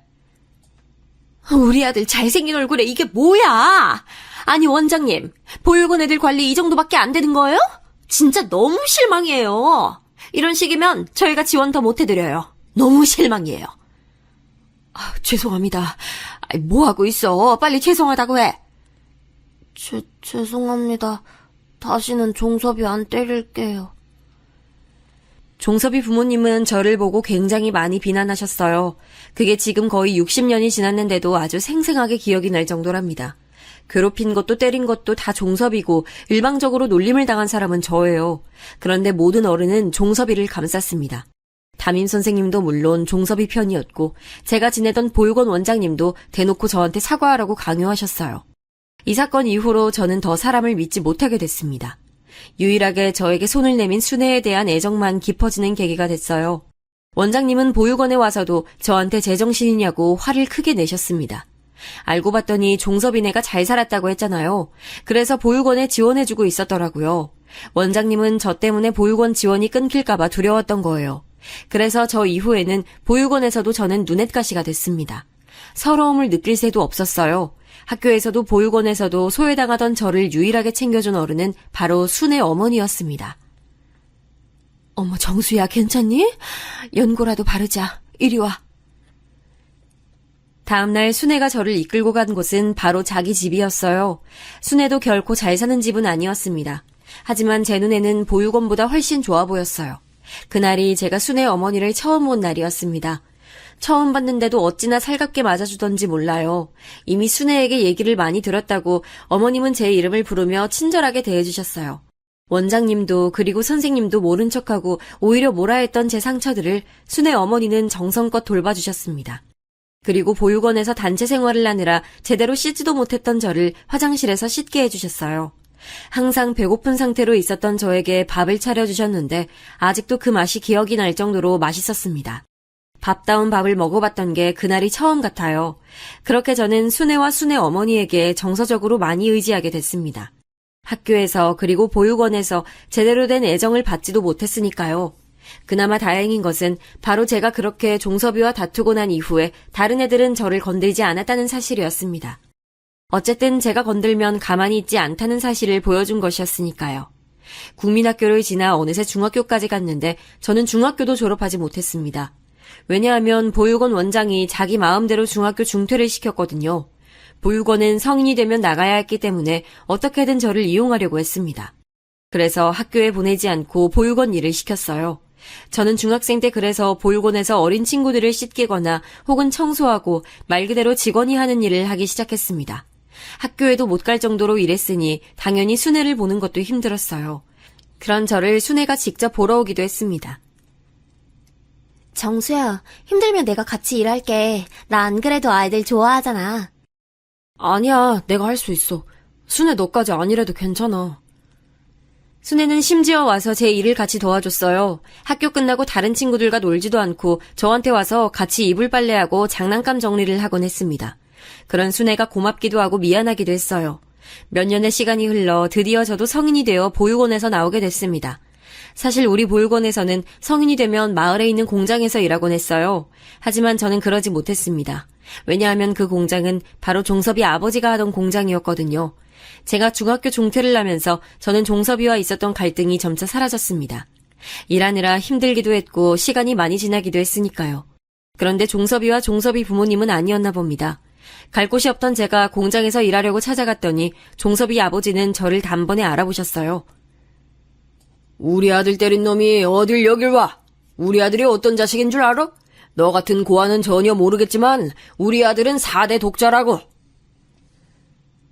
우리 아들 잘생긴 얼굴에 이게 뭐야? 아니 원장님, 보육원 애들 관리 이 정도밖에 안 되는 거예요? 진짜 너무 실망이에요. 이런 식이면 저희가 지원 더 못해드려요. 너무 실망이에요. 죄송합니다. 뭐 하고 있어? 빨리 죄송하다고 해. 죄송합니다. 다시는 종섭이 안 때릴게요. 종섭이 부모님은 저를 보고 굉장히 많이 비난하셨어요. 그게 지금 거의 60년이 지났는데도 아주 생생하게 기억이 날 정도랍니다. 괴롭힌 것도 때린 것도 다 종섭이고 일방적으로 놀림을 당한 사람은 저예요. 그런데 모든 어른은 종섭이를 감쌌습니다. 담임 선생님도 물론 종섭이 편이었고 제가 지내던 보육원 원장님도 대놓고 저한테 사과하라고 강요하셨어요. 이 사건 이후로 저는 더 사람을 믿지 못하게 됐습니다. 유일하게 저에게 손을 내민 순애에 대한 애정만 깊어지는 계기가 됐어요. 원장님은 보육원에 와서도 저한테 제정신이냐고 화를 크게 내셨습니다. 알고 봤더니 종섭이네가 잘 살았다고 했잖아요. 그래서 보육원에 지원해주고 있었더라고요. 원장님은 저 때문에 보육원 지원이 끊길까봐 두려웠던 거예요. 그래서 저 이후에는 보육원에서도 저는 눈엣가시가 됐습니다. 서러움을 느낄 새도 없었어요. 학교에서도 보육원에서도 소외당하던 저를 유일하게 챙겨준 어른은 바로 순애 어머니였습니다. 어머 정수야 괜찮니? 연고라도 바르자. 이리 와. 다음날 순애가 저를 이끌고 간 곳은 바로 자기 집이었어요. 순애도 결코 잘 사는 집은 아니었습니다. 하지만 제 눈에는 보육원보다 훨씬 좋아 보였어요. 그날이 제가 순애 어머니를 처음 본 날이었습니다. 처음 봤는데도 어찌나 살갑게 맞아주던지 몰라요. 이미 순애에게 얘기를 많이 들었다고 어머님은 제 이름을 부르며 친절하게 대해주셨어요. 원장님도 그리고 선생님도 모른 척하고 오히려 뭐라 했던 제 상처들을 순애 어머니는 정성껏 돌봐주셨습니다. 그리고 보육원에서 단체 생활을 하느라 제대로 씻지도 못했던 저를 화장실에서 씻게 해주셨어요. 항상 배고픈 상태로 있었던 저에게 밥을 차려주셨는데 아직도 그 맛이 기억이 날 정도로 맛있었습니다. 밥다운 밥을 먹어봤던 게 그날이 처음 같아요. 그렇게 저는 순애와 순애 어머니에게 정서적으로 많이 의지하게 됐습니다. 학교에서 그리고 보육원에서 제대로 된 애정을 받지도 못했으니까요. 그나마 다행인 것은 바로 제가 그렇게 종섭이와 다투고 난 이후에 다른 애들은 저를 건들지 않았다는 사실이었습니다. 어쨌든 제가 건들면 가만히 있지 않다는 사실을 보여준 것이었으니까요. 국민학교를 지나 어느새 중학교까지 갔는데 저는 중학교도 졸업하지 못했습니다. 왜냐하면 보육원 원장이 자기 마음대로 중학교 중퇴를 시켰거든요. 보육원은 성인이 되면 나가야 했기 때문에 어떻게든 저를 이용하려고 했습니다. 그래서 학교에 보내지 않고 보육원 일을 시켰어요. 저는 중학생 때 그래서 보육원에서 어린 친구들을 씻기거나 혹은 청소하고 말 그대로 직원이 하는 일을 하기 시작했습니다. 학교에도 못 갈 정도로 일했으니 당연히 순애를 보는 것도 힘들었어요. 그런 저를 순애가 직접 보러 오기도 했습니다. 정수야, 힘들면 내가 같이 일할게. 나 안 그래도 아이들 좋아하잖아. 아니야, 내가 할 수 있어. 순애 너까지 아니래도 괜찮아. 순애는 심지어 와서 제 일을 같이 도와줬어요. 학교 끝나고 다른 친구들과 놀지도 않고 저한테 와서 같이 이불 빨래하고 장난감 정리를 하곤 했습니다. 그런 순애가 고맙기도 하고 미안하기도 했어요. 몇 년의 시간이 흘러 드디어 저도 성인이 되어 보육원에서 나오게 됐습니다. 사실 우리 보육원에서는 성인이 되면 마을에 있는 공장에서 일하곤 했어요. 하지만 저는 그러지 못했습니다. 왜냐하면 그 공장은 바로 종섭이 아버지가 하던 공장이었거든요. 제가 중학교 중퇴를 하면서 저는 종섭이와 있었던 갈등이 점차 사라졌습니다. 일하느라 힘들기도 했고 시간이 많이 지나기도 했으니까요. 그런데 종섭이와 종섭이 부모님은 아니었나 봅니다. 갈 곳이 없던 제가 공장에서 일하려고 찾아갔더니 종섭이 아버지는 저를 단번에 알아보셨어요. 우리 아들 때린 놈이 어딜 여길 와? 우리 아들이 어떤 자식인 줄 알아? 너 같은 고아는 전혀 모르겠지만 우리 아들은 4대 독자라고.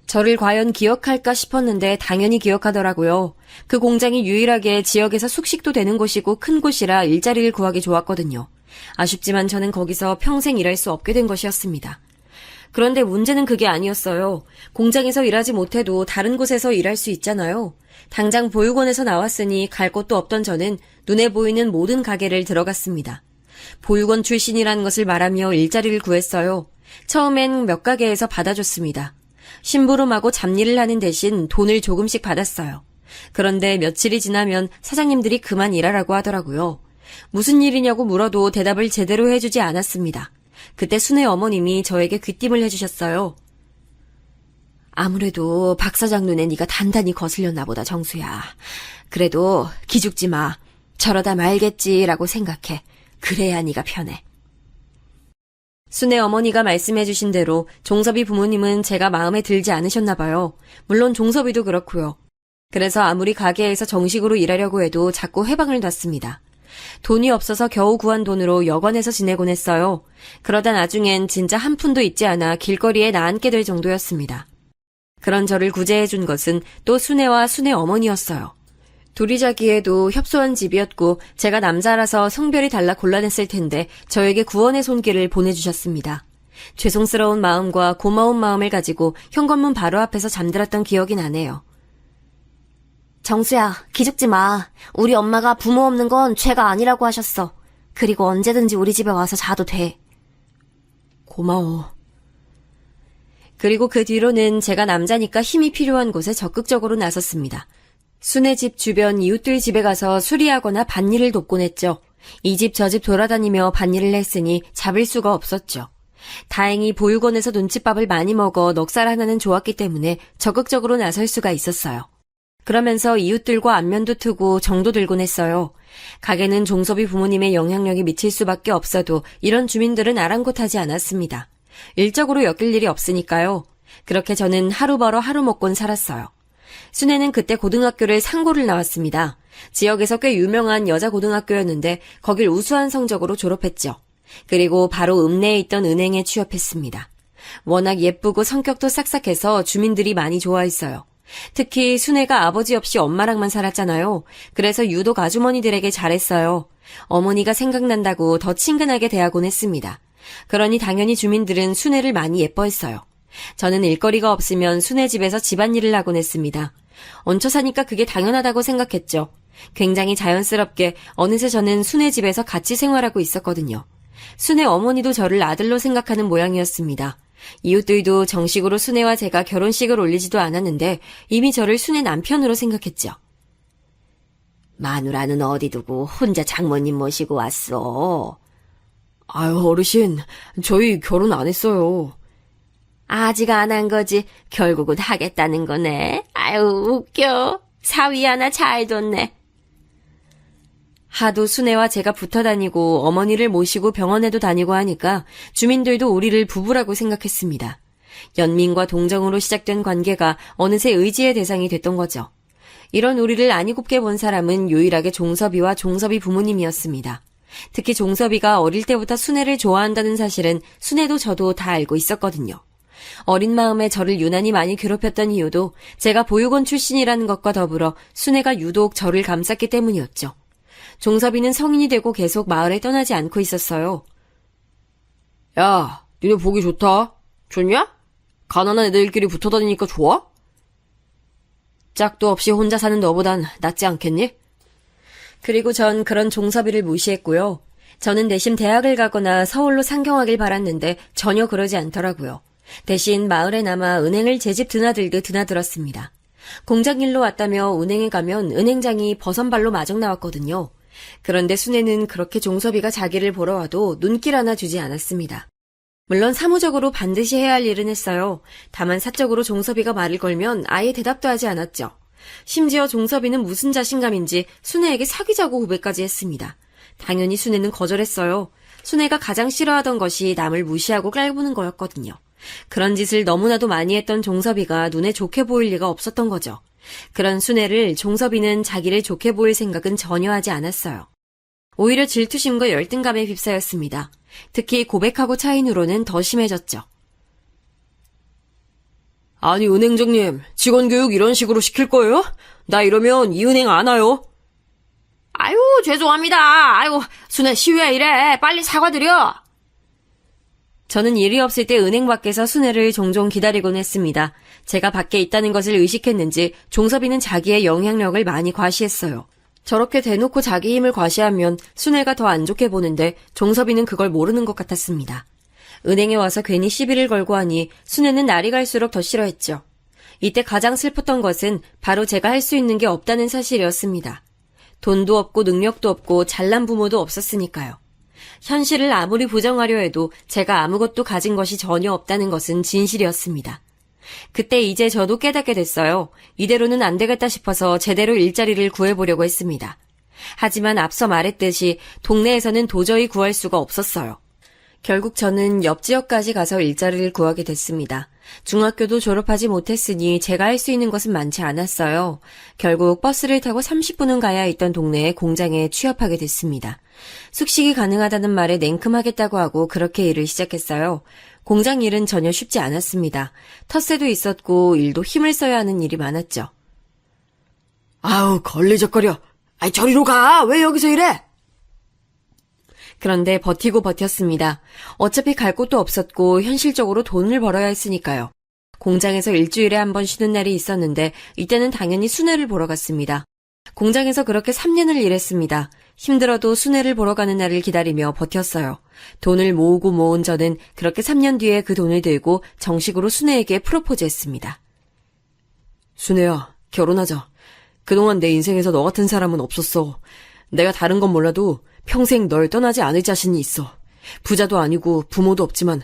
저를 과연 기억할까 싶었는데 당연히 기억하더라고요. 그 공장이 유일하게 지역에서 숙식도 되는 곳이고 큰 곳이라 일자리를 구하기 좋았거든요. 아쉽지만 저는 거기서 평생 일할 수 없게 된 것이었습니다. 그런데 문제는 그게 아니었어요. 공장에서 일하지 못해도 다른 곳에서 일할 수 있잖아요. 당장 보육원에서 나왔으니 갈 곳도 없던 저는 눈에 보이는 모든 가게를 들어갔습니다. 보육원 출신이라는 것을 말하며 일자리를 구했어요. 처음엔 몇 가게에서 받아줬습니다. 심부름하고 잡일을 하는 대신 돈을 조금씩 받았어요. 그런데 며칠이 지나면 사장님들이 그만 일하라고 하더라고요. 무슨 일이냐고 물어도 대답을 제대로 해주지 않았습니다. 그때 순애 어머님이 저에게 귀띔을 해주셨어요. 아무래도 박 사장 눈에 네가 단단히 거슬렸나 보다, 정수야. 그래도 기죽지 마. 저러다 말겠지라고 생각해. 그래야 네가 편해. 순애 어머니가 말씀해 주신 대로 종섭이 부모님은 제가 마음에 들지 않으셨나 봐요. 물론 종섭이도 그렇고요. 그래서 아무리 가게에서 정식으로 일하려고 해도 자꾸 회방을 놨습니다. 돈이 없어서 겨우 구한 돈으로 여관에서 지내곤 했어요. 그러다 나중엔 진짜 한 푼도 있지 않아 길거리에 나앉게 될 정도였습니다. 그런 저를 구제해 준 것은 또 순애와 순애 어머니였어요. 둘이 자기에도 협소한 집이었고 제가 남자라서 성별이 달라 곤란했을 텐데 저에게 구원의 손길을 보내주셨습니다. 죄송스러운 마음과 고마운 마음을 가지고 현관문 바로 앞에서 잠들었던 기억이 나네요. 정수야, 기죽지 마. 우리 엄마가 부모 없는 건 죄가 아니라고 하셨어. 그리고 언제든지 우리 집에 와서 자도 돼. 고마워. 그리고 그 뒤로는 제가 남자니까 힘이 필요한 곳에 적극적으로 나섰습니다. 순애 집 주변 이웃들 집에 가서 수리하거나 밭일을 돕곤 했죠. 이 집 저 집 돌아다니며 밭일을 했으니 잡을 수가 없었죠. 다행히 보육원에서 눈칫밥을 많이 먹어 넉살 하나는 좋았기 때문에 적극적으로 나설 수가 있었어요. 그러면서 이웃들과 안면도 트고 정도 들곤 했어요. 가게는 종섭이 부모님의 영향력이 미칠 수밖에 없어도 이런 주민들은 아랑곳하지 않았습니다. 일적으로 엮일 일이 없으니까요. 그렇게 저는 하루 벌어 하루 먹곤 살았어요. 순애는 그때 고등학교를 상고를 나왔습니다. 지역에서 꽤 유명한 여자 고등학교였는데 거길 우수한 성적으로 졸업했죠. 그리고 바로 읍내에 있던 은행에 취업했습니다. 워낙 예쁘고 성격도 싹싹해서 주민들이 많이 좋아했어요. 특히 순애가 아버지 없이 엄마랑만 살았잖아요. 그래서 유독 아주머니들에게 잘했어요. 어머니가 생각난다고 더 친근하게 대하곤 했습니다. 그러니 당연히 주민들은 순애를 많이 예뻐했어요. 저는 일거리가 없으면 순애 집에서 집안일을 하곤 했습니다. 얹혀 사니까 그게 당연하다고 생각했죠. 굉장히 자연스럽게 어느새 저는 순애 집에서 같이 생활하고 있었거든요. 순애 어머니도 저를 아들로 생각하는 모양이었습니다. 이웃들도 정식으로 순애와 제가 결혼식을 올리지도 않았는데 이미 저를 순애 남편으로 생각했죠. 마누라는 어디 두고 혼자 장모님 모시고 왔어? 아유, 어르신, 저희 결혼 안 했어요. 아직 안 한 거지. 결국은 하겠다는 거네. 아유, 웃겨. 사위 하나 잘 뒀네. 하도 순애와 제가 붙어 다니고 어머니를 모시고 병원에도 다니고 하니까 주민들도 우리를 부부라고 생각했습니다. 연민과 동정으로 시작된 관계가 어느새 의지의 대상이 됐던 거죠. 이런 우리를 아니 곱게 본 사람은 유일하게 종섭이와 종섭이 부모님이었습니다. 특히 종섭이가 어릴 때부터 순애를 좋아한다는 사실은 순애도 저도 다 알고 있었거든요. 어린 마음에 저를 유난히 많이 괴롭혔던 이유도 제가 보육원 출신이라는 것과 더불어 순애가 유독 저를 감쌌기 때문이었죠. 종섭이는 성인이 되고 계속 마을에 떠나지 않고 있었어요. 야, 니네 보기 좋다. 좋냐? 가난한 애들끼리 붙어 다니니까 좋아? 짝도 없이 혼자 사는 너보단 낫지 않겠니? 그리고 전 그런 종섭이를 무시했고요. 저는 내심 대학을 가거나 서울로 상경하길 바랐는데 전혀 그러지 않더라고요. 대신 마을에 남아 은행을 제 집 드나들듯 드나들었습니다. 공장 일로 왔다며 은행에 가면 은행장이 버선발로 마중 나왔거든요. 그런데 순애는 그렇게 종섭이가 자기를 보러 와도 눈길 하나 주지 않았습니다. 물론 사무적으로 반드시 해야 할 일은 했어요. 다만 사적으로 종섭이가 말을 걸면 아예 대답도 하지 않았죠. 심지어 종섭이는 무슨 자신감인지 순애에게 사귀자고 고백까지 했습니다. 당연히 순애는 거절했어요. 순애가 가장 싫어하던 것이 남을 무시하고 깔보는 거였거든요. 그런 짓을 너무나도 많이 했던 종섭이가 눈에 좋게 보일 리가 없었던 거죠. 그런 순애를 종섭이는 자기를 좋게 보일 생각은 전혀 하지 않았어요. 오히려 질투심과 열등감에 휩싸였습니다. 특히 고백하고 차인 후로는 더 심해졌죠. 아니, 은행장님, 직원 교육 이런 식으로 시킬 거예요? 나 이러면 이 은행 안 와요. 아유, 죄송합니다. 아이고, 순애 시위야 이래. 빨리 사과드려. 저는 일이 없을 때 은행 밖에서 순애를 종종 기다리곤 했습니다. 제가 밖에 있다는 것을 의식했는지 종섭이는 자기의 영향력을 많이 과시했어요. 저렇게 대놓고 자기 힘을 과시하면 순애가 더 안 좋게 보는데 종섭이는 그걸 모르는 것 같았습니다. 은행에 와서 괜히 시비를 걸고 하니 순애는 날이 갈수록 더 싫어했죠. 이때 가장 슬펐던 것은 바로 제가 할 수 있는 게 없다는 사실이었습니다. 돈도 없고 능력도 없고 잘난 부모도 없었으니까요. 현실을 아무리 부정하려 해도 제가 아무것도 가진 것이 전혀 없다는 것은 진실이었습니다. 그때 이제 저도 깨닫게 됐어요. 이대로는 안 되겠다 싶어서 제대로 일자리를 구해보려고 했습니다. 하지만 앞서 말했듯이 동네에서는 도저히 구할 수가 없었어요. 결국 저는 옆 지역까지 가서 일자리를 구하게 됐습니다. 중학교도 졸업하지 못했으니 제가 할 수 있는 것은 많지 않았어요. 결국 버스를 타고 30분은 가야 있던 동네의 공장에 취업하게 됐습니다. 숙식이 가능하다는 말에 냉큼하겠다고 하고 그렇게 일을 시작했어요. 공장 일은 전혀 쉽지 않았습니다. 텃세도 있었고 일도 힘을 써야 하는 일이 많았죠. 아우, 걸리적거려. 아이, 저리로 가. 왜 여기서 이래? 그런데 버티고 버텼습니다. 어차피 갈 곳도 없었고 현실적으로 돈을 벌어야 했으니까요. 공장에서 일주일에 한 번 쉬는 날이 있었는데 이때는 당연히 순애를 보러 갔습니다. 공장에서 그렇게 3년을 일했습니다. 힘들어도 순애를 보러 가는 날을 기다리며 버텼어요. 돈을 모으고 모은 저는 그렇게 3년 뒤에 그 돈을 들고 정식으로 순애에게 프로포즈했습니다. 순애야, 결혼하자. 그동안 내 인생에서 너 같은 사람은 없었어. 내가 다른 건 몰라도 평생 널 떠나지 않을 자신이 있어. 부자도 아니고 부모도 없지만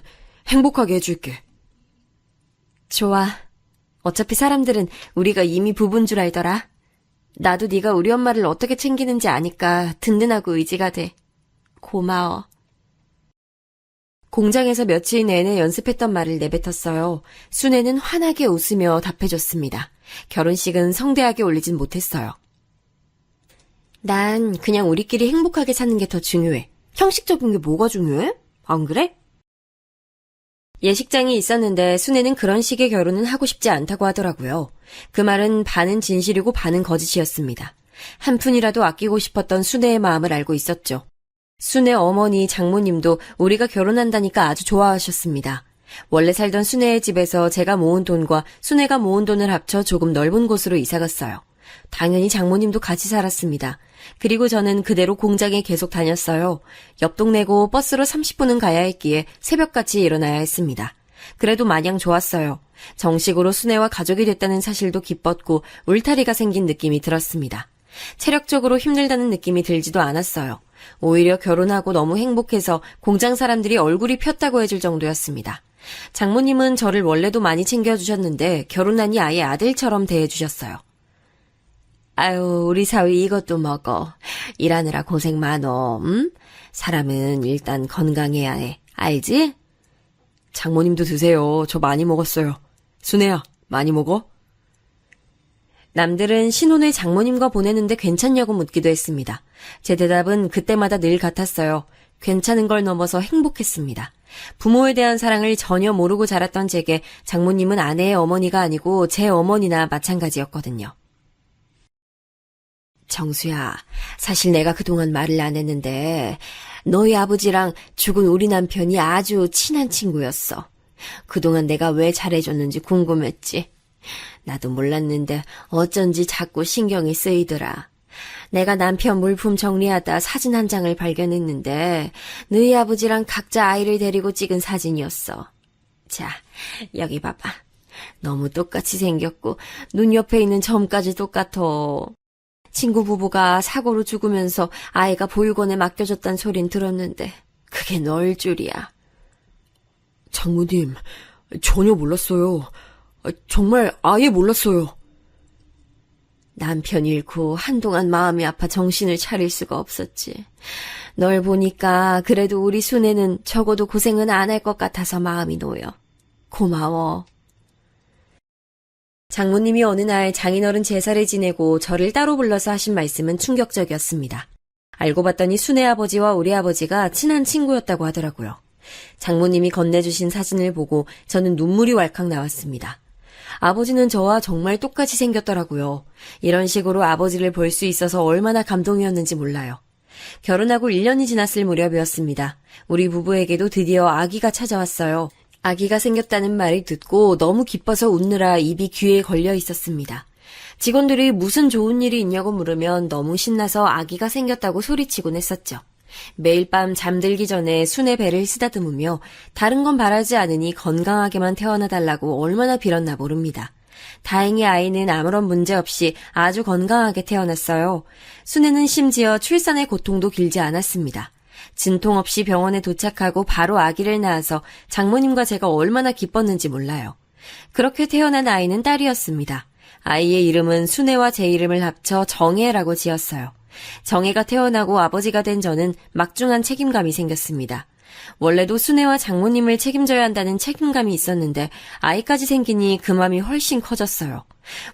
행복하게 해줄게. 좋아. 어차피 사람들은 우리가 이미 부부인 줄 알더라. 나도 네가 우리 엄마를 어떻게 챙기는지 아니까 든든하고 의지가 돼. 고마워. 공장에서 며칠 내내 연습했던 말을 내뱉었어요. 순애는 환하게 웃으며 답해줬습니다. 결혼식은 성대하게 올리진 못했어요. 난 그냥 우리끼리 행복하게 사는 게 더 중요해. 형식적인 게 뭐가 중요해? 안 그래? 예식장이 있었는데 순애는 그런 식의 결혼은 하고 싶지 않다고 하더라고요. 그 말은 반은 진실이고 반은 거짓이었습니다. 한 푼이라도 아끼고 싶었던 순애의 마음을 알고 있었죠. 순애 어머니 장모님도 우리가 결혼한다니까 아주 좋아하셨습니다. 원래 살던 순애의 집에서 제가 모은 돈과 순애가 모은 돈을 합쳐 조금 넓은 곳으로 이사갔어요. 당연히 장모님도 같이 살았습니다. 그리고 저는 그대로 공장에 계속 다녔어요. 옆 동네고 버스로 30분은 가야 했기에 새벽같이 일어나야 했습니다. 그래도 마냥 좋았어요. 정식으로 순애와 가족이 됐다는 사실도 기뻤고 울타리가 생긴 느낌이 들었습니다. 체력적으로 힘들다는 느낌이 들지도 않았어요. 오히려 결혼하고 너무 행복해서 공장 사람들이 얼굴이 폈다고 해줄 정도였습니다. 장모님은 저를 원래도 많이 챙겨주셨는데 결혼하니 아예 아들처럼 대해주셨어요. 아유, 우리 사위 이것도 먹어. 일하느라 고생 많어, 사람은 일단 건강해야 해. 알지? 장모님도 드세요. 저 많이 먹었어요. 순애야, 많이 먹어? 남들은 신혼을 장모님과 보내는데 괜찮냐고 묻기도 했습니다. 제 대답은 그때마다 늘 같았어요. 괜찮은 걸 넘어서 행복했습니다. 부모에 대한 사랑을 전혀 모르고 자랐던 제게 장모님은 아내의 어머니가 아니고 제 어머니나 마찬가지였거든요. 정수야, 사실 내가 그동안 말을 안 했는데 너희 아버지랑 죽은 우리 남편이 아주 친한 친구였어. 그동안 내가 왜 잘해줬는지 궁금했지. 나도 몰랐는데 어쩐지 자꾸 신경이 쓰이더라. 내가 남편 물품 정리하다 사진 한 장을 발견했는데 너희 아버지랑 각자 아이를 데리고 찍은 사진이었어. 자, 여기 봐봐. 너무 똑같이 생겼고 눈 옆에 있는 점까지 똑같아. 친구 부부가 사고로 죽으면서 아이가 보육원에 맡겨졌단 소린 들었는데 그게 너일 줄이야. 장모님, 전혀 몰랐어요. 정말 아예 몰랐어요. 남편 잃고 한동안 마음이 아파 정신을 차릴 수가 없었지. 널 보니까 그래도 우리 순애는 적어도 고생은 안 할 것 같아서 마음이 놓여. 고마워. 장모님이 어느 날 장인어른 제사를 지내고 저를 따로 불러서 하신 말씀은 충격적이었습니다. 알고 봤더니 순애 아버지와 우리 아버지가 친한 친구였다고 하더라고요. 장모님이 건네주신 사진을 보고 저는 눈물이 왈칵 나왔습니다. 아버지는 저와 정말 똑같이 생겼더라고요. 이런 식으로 아버지를 볼 수 있어서 얼마나 감동이었는지 몰라요. 결혼하고 1년이 지났을 무렵이었습니다. 우리 부부에게도 드디어 아기가 찾아왔어요. 아기가 생겼다는 말을 듣고 너무 기뻐서 웃느라 입이 귀에 걸려 있었습니다. 직원들이 무슨 좋은 일이 있냐고 물으면 너무 신나서 아기가 생겼다고 소리치곤 했었죠. 매일 밤 잠들기 전에 순의 배를 쓰다듬으며 다른 건 바라지 않으니 건강하게만 태어나달라고 얼마나 빌었나 모릅니다. 다행히 아이는 아무런 문제 없이 아주 건강하게 태어났어요. 순애는 심지어 출산의 고통도 길지 않았습니다. 진통 없이 병원에 도착하고 바로 아기를 낳아서 장모님과 제가 얼마나 기뻤는지 몰라요. 그렇게 태어난 아이는 딸이었습니다. 아이의 이름은 순애와 제 이름을 합쳐 정애라고 지었어요. 정애가 태어나고 아버지가 된 저는 막중한 책임감이 생겼습니다. 원래도 순애와 장모님을 책임져야 한다는 책임감이 있었는데 아이까지 생기니 그 맘이 훨씬 커졌어요.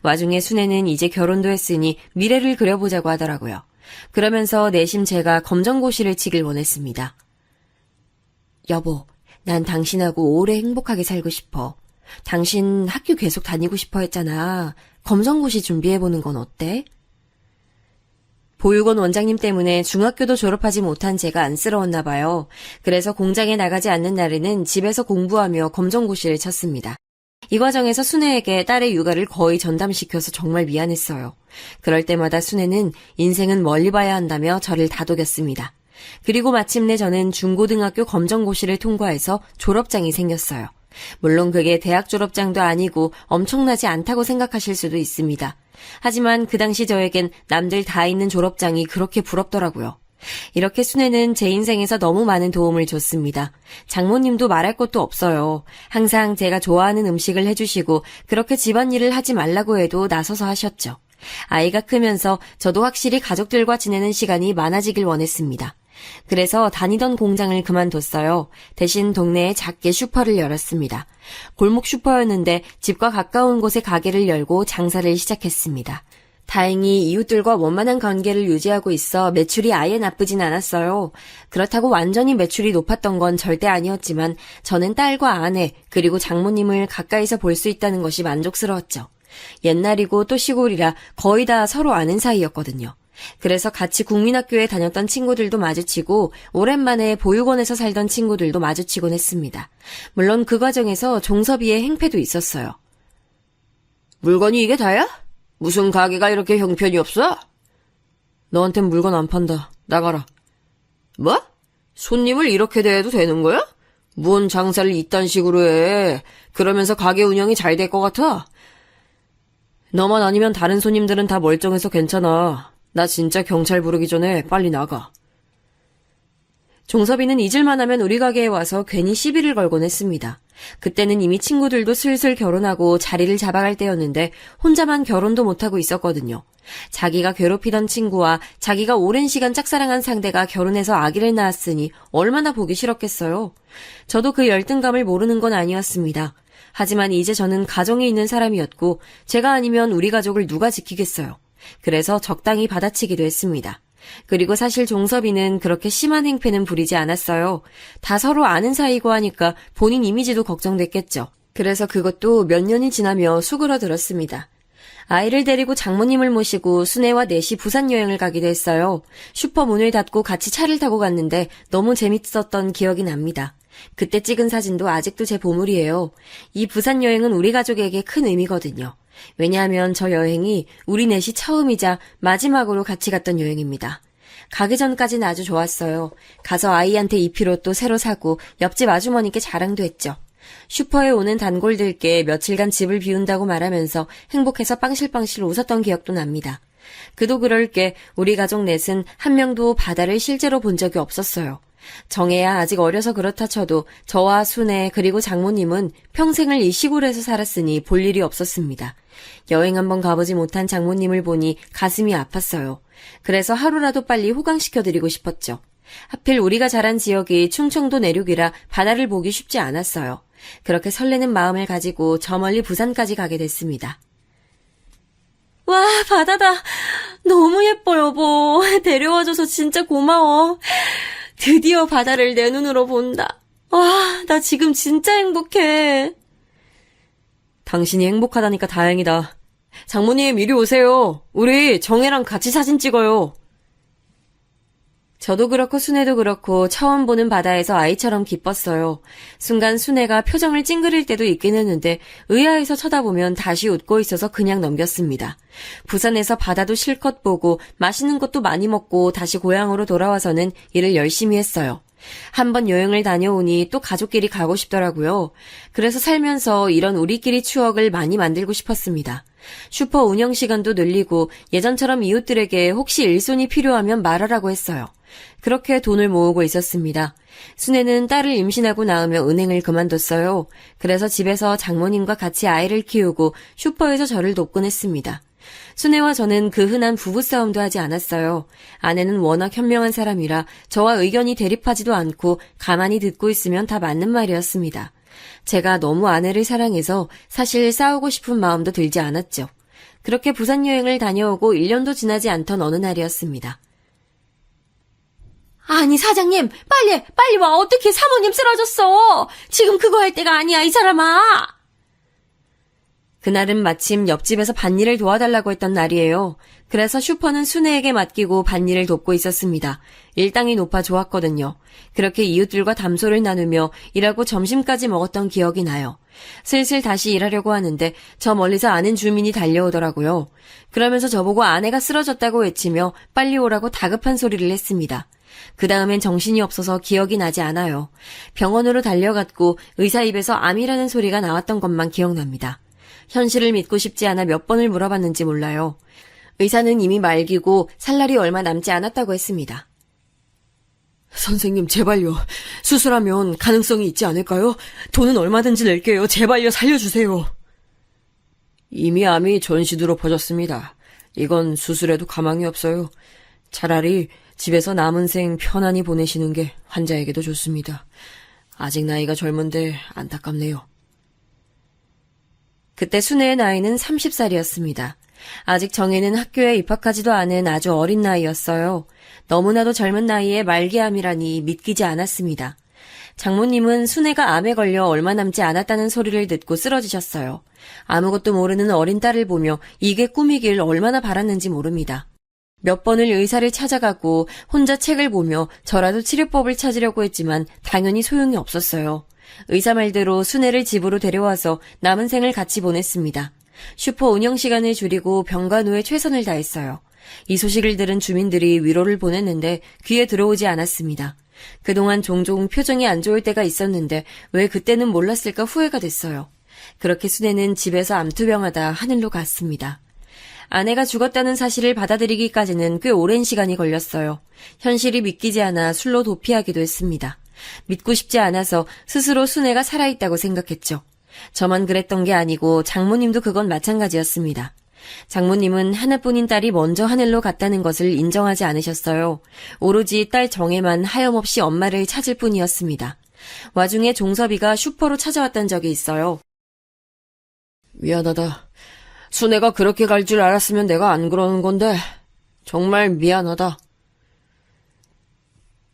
와중에 순애는 이제 결혼도 했으니 미래를 그려보자고 하더라고요. 그러면서 내심 제가 검정고시를 치길 원했습니다. 여보, 난 당신하고 오래 행복하게 살고 싶어. 당신 학교 계속 다니고 싶어 했잖아. 검정고시 준비해보는 건 어때? 보육원 원장님 때문에 중학교도 졸업하지 못한 제가 안쓰러웠나 봐요. 그래서 공장에 나가지 않는 날에는 집에서 공부하며 검정고시를 쳤습니다. 이 과정에서 순애에게 딸의 육아를 거의 전담시켜서 정말 미안했어요. 그럴 때마다 순애는 인생은 멀리 봐야 한다며 저를 다독였습니다. 그리고 마침내 저는 중고등학교 검정고시를 통과해서 졸업장이 생겼어요. 물론 그게 대학 졸업장도 아니고 엄청나지 않다고 생각하실 수도 있습니다. 하지만 그 당시 저에겐 남들 다 있는 졸업장이 그렇게 부럽더라고요. 이렇게 순애는 제 인생에서 너무 많은 도움을 줬습니다. 장모님도 말할 것도 없어요. 항상 제가 좋아하는 음식을 해주시고 그렇게 집안일을 하지 말라고 해도 나서서 하셨죠. 아이가 크면서 저도 확실히 가족들과 지내는 시간이 많아지길 원했습니다. 그래서 다니던 공장을 그만뒀어요. 대신 동네에 작게 슈퍼를 열었습니다. 골목 슈퍼였는데 집과 가까운 곳에 가게를 열고 장사를 시작했습니다. 다행히 이웃들과 원만한 관계를 유지하고 있어 매출이 아예 나쁘진 않았어요. 그렇다고 완전히 매출이 높았던 건 절대 아니었지만 저는 딸과 아내 그리고 장모님을 가까이서 볼 수 있다는 것이 만족스러웠죠. 옛날이고 또 시골이라 거의 다 서로 아는 사이였거든요. 그래서 같이 국민학교에 다녔던 친구들도 마주치고 오랜만에 보육원에서 살던 친구들도 마주치곤 했습니다. 물론 그 과정에서 종섭이의 행패도 있었어요. 물건이 이게 다야? 무슨 가게가 이렇게 형편이 없어? 너한텐 물건 안 판다. 나가라. 뭐? 손님을 이렇게 대해도 되는 거야? 뭔 장사를 이딴 식으로 해. 그러면서 가게 운영이 잘 될 것 같아? 너만 아니면 다른 손님들은 다 멀쩡해서 괜찮아. 나 진짜 경찰 부르기 전에 빨리 나가. 종섭이는 잊을만 하면 우리 가게에 와서 괜히 시비를 걸곤 했습니다. 그때는 이미 친구들도 슬슬 결혼하고 자리를 잡아갈 때였는데 혼자만 결혼도 못하고 있었거든요. 자기가 괴롭히던 친구와 자기가 오랜 시간 짝사랑한 상대가 결혼해서 아기를 낳았으니 얼마나 보기 싫었겠어요. 저도 그 열등감을 모르는 건 아니었습니다. 하지만 이제 저는 가정에 있는 사람이었고 제가 아니면 우리 가족을 누가 지키겠어요. 그래서 적당히 받아치기도 했습니다. 그리고 사실 종섭이는 그렇게 심한 행패는 부리지 않았어요. 다 서로 아는 사이고 하니까 본인 이미지도 걱정됐겠죠. 그래서 그것도 몇 년이 지나며 수그러들었습니다. 아이를 데리고 장모님을 모시고 순애와 넷이 부산 여행을 가기도 했어요. 슈퍼 문을 닫고 같이 차를 타고 갔는데 너무 재밌었던 기억이 납니다. 그때 찍은 사진도 아직도 제 보물이에요. 이 부산 여행은 우리 가족에게 큰 의미거든요. 왜냐하면 저 여행이 우리 넷이 처음이자 마지막으로 같이 갔던 여행입니다. 가기 전까지는 아주 좋았어요. 가서 아이한테 입히옷도 새로 사고 옆집 아주머니께 자랑도 했죠. 슈퍼에 오는 단골들께 며칠간 집을 비운다고 말하면서 행복해서 빵실빵실 웃었던 기억도 납니다. 그도 그럴 게 우리 가족 넷은 한 명도 바다를 실제로 본 적이 없었어요. 정혜야 아직 어려서 그렇다 쳐도 저와 순애 그리고 장모님은 평생을 이 시골에서 살았으니 볼 일이 없었습니다. 여행 한번 가보지 못한 장모님을 보니 가슴이 아팠어요. 그래서 하루라도 빨리 호강시켜드리고 싶었죠. 하필 우리가 자란 지역이 충청도 내륙이라 바다를 보기 쉽지 않았어요. 그렇게 설레는 마음을 가지고 저 멀리 부산까지 가게 됐습니다. 와, 바다다. 너무 예뻐, 여보. 데려와줘서 진짜 고마워. 드디어 바다를 내 눈으로 본다. 와, 나 지금 진짜 행복해. 당신이 행복하다니까 다행이다. 장모님 이리 오세요. 우리 정혜랑 같이 사진 찍어요. 저도 그렇고 순애도 그렇고 처음 보는 바다에서 아이처럼 기뻤어요. 순간 순애가 표정을 찡그릴 때도 있긴 했는데 의아해서 쳐다보면 다시 웃고 있어서 그냥 넘겼습니다. 부산에서 바다도 실컷 보고 맛있는 것도 많이 먹고 다시 고향으로 돌아와서는 일을 열심히 했어요. 한번 여행을 다녀오니 또 가족끼리 가고 싶더라고요. 그래서 살면서 이런 우리끼리 추억을 많이 만들고 싶었습니다. 슈퍼 운영 시간도 늘리고 예전처럼 이웃들에게 혹시 일손이 필요하면 말하라고 했어요. 그렇게 돈을 모으고 있었습니다. 순애는 딸을 임신하고 나으며 은행을 그만뒀어요. 그래서 집에서 장모님과 같이 아이를 키우고 슈퍼에서 저를 돕곤 했습니다. 순애와 저는 그 흔한 부부싸움도 하지 않았어요. 아내는 워낙 현명한 사람이라 저와 의견이 대립하지도 않고 가만히 듣고 있으면 다 맞는 말이었습니다. 제가 너무 아내를 사랑해서 사실 싸우고 싶은 마음도 들지 않았죠. 그렇게 부산 여행을 다녀오고 1년도 지나지 않던 어느 날이었습니다. 아니, 사장님, 빨리 와. 어떻게 사모님 쓰러졌어? 지금 그거 할 때가 아니야, 이 사람아. 그날은 마침 옆집에서 밭일을 도와달라고 했던 날이에요. 그래서 슈퍼는 순애에게 맡기고 밭일을 돕고 있었습니다. 일당이 높아 좋았거든요. 그렇게 이웃들과 담소를 나누며 일하고 점심까지 먹었던 기억이 나요. 슬슬 다시 일하려고 하는데 저 멀리서 아는 주민이 달려오더라고요. 그러면서 저보고 아내가 쓰러졌다고 외치며 빨리 오라고 다급한 소리를 했습니다. 그 다음엔 정신이 없어서 기억이 나지 않아요. 병원으로 달려갔고 의사 입에서 암이라는 소리가 나왔던 것만 기억납니다. 현실을 믿고 싶지 않아 몇 번을 물어봤는지 몰라요. 의사는 이미 말기고 살 날이 얼마 남지 않았다고 했습니다. 선생님, 제발요. 수술하면 가능성이 있지 않을까요? 돈은 얼마든지 낼게요. 제발요, 살려주세요. 이미 암이 전시두로 퍼졌습니다. 이건 수술해도 가망이 없어요. 차라리 집에서 남은 생 편안히 보내시는 게 환자에게도 좋습니다. 아직 나이가 젊은데 안타깝네요. 그때 순애의 나이는 30살이었습니다. 아직 정혜는 학교에 입학하지도 않은 아주 어린 나이였어요. 너무나도 젊은 나이에 말기암이라니 믿기지 않았습니다. 장모님은 순애가 암에 걸려 얼마 남지 않았다는 소리를 듣고 쓰러지셨어요. 아무것도 모르는 어린 딸을 보며 이게 꿈이길 얼마나 바랐는지 모릅니다. 몇 번을 의사를 찾아가고 혼자 책을 보며 저라도 치료법을 찾으려고 했지만 당연히 소용이 없었어요. 의사 말대로 순애를 집으로 데려와서 남은 생을 같이 보냈습니다. 슈퍼 운영 시간을 줄이고 병간 후에 최선을 다했어요. 이 소식을 들은 주민들이 위로를 보냈는데 귀에 들어오지 않았습니다. 그동안 종종 표정이 안 좋을 때가 있었는데 왜 그때는 몰랐을까 후회가 됐어요. 그렇게 순애는 집에서 암투병하다 하늘로 갔습니다. 아내가 죽었다는 사실을 받아들이기까지는 꽤 오랜 시간이 걸렸어요. 현실이 믿기지 않아 술로 도피하기도 했습니다. 믿고 싶지 않아서 스스로 순애가 살아있다고 생각했죠. 저만 그랬던 게 아니고 장모님도 그건 마찬가지였습니다. 장모님은 하나뿐인 딸이 먼저 하늘로 갔다는 것을 인정하지 않으셨어요. 오로지 딸 정혜만 하염없이 엄마를 찾을 뿐이었습니다. 와중에 종섭이가 슈퍼로 찾아왔던 적이 있어요. 미안하다. 순애가 그렇게 갈 줄 알았으면 내가 안 그러는 건데 정말 미안하다.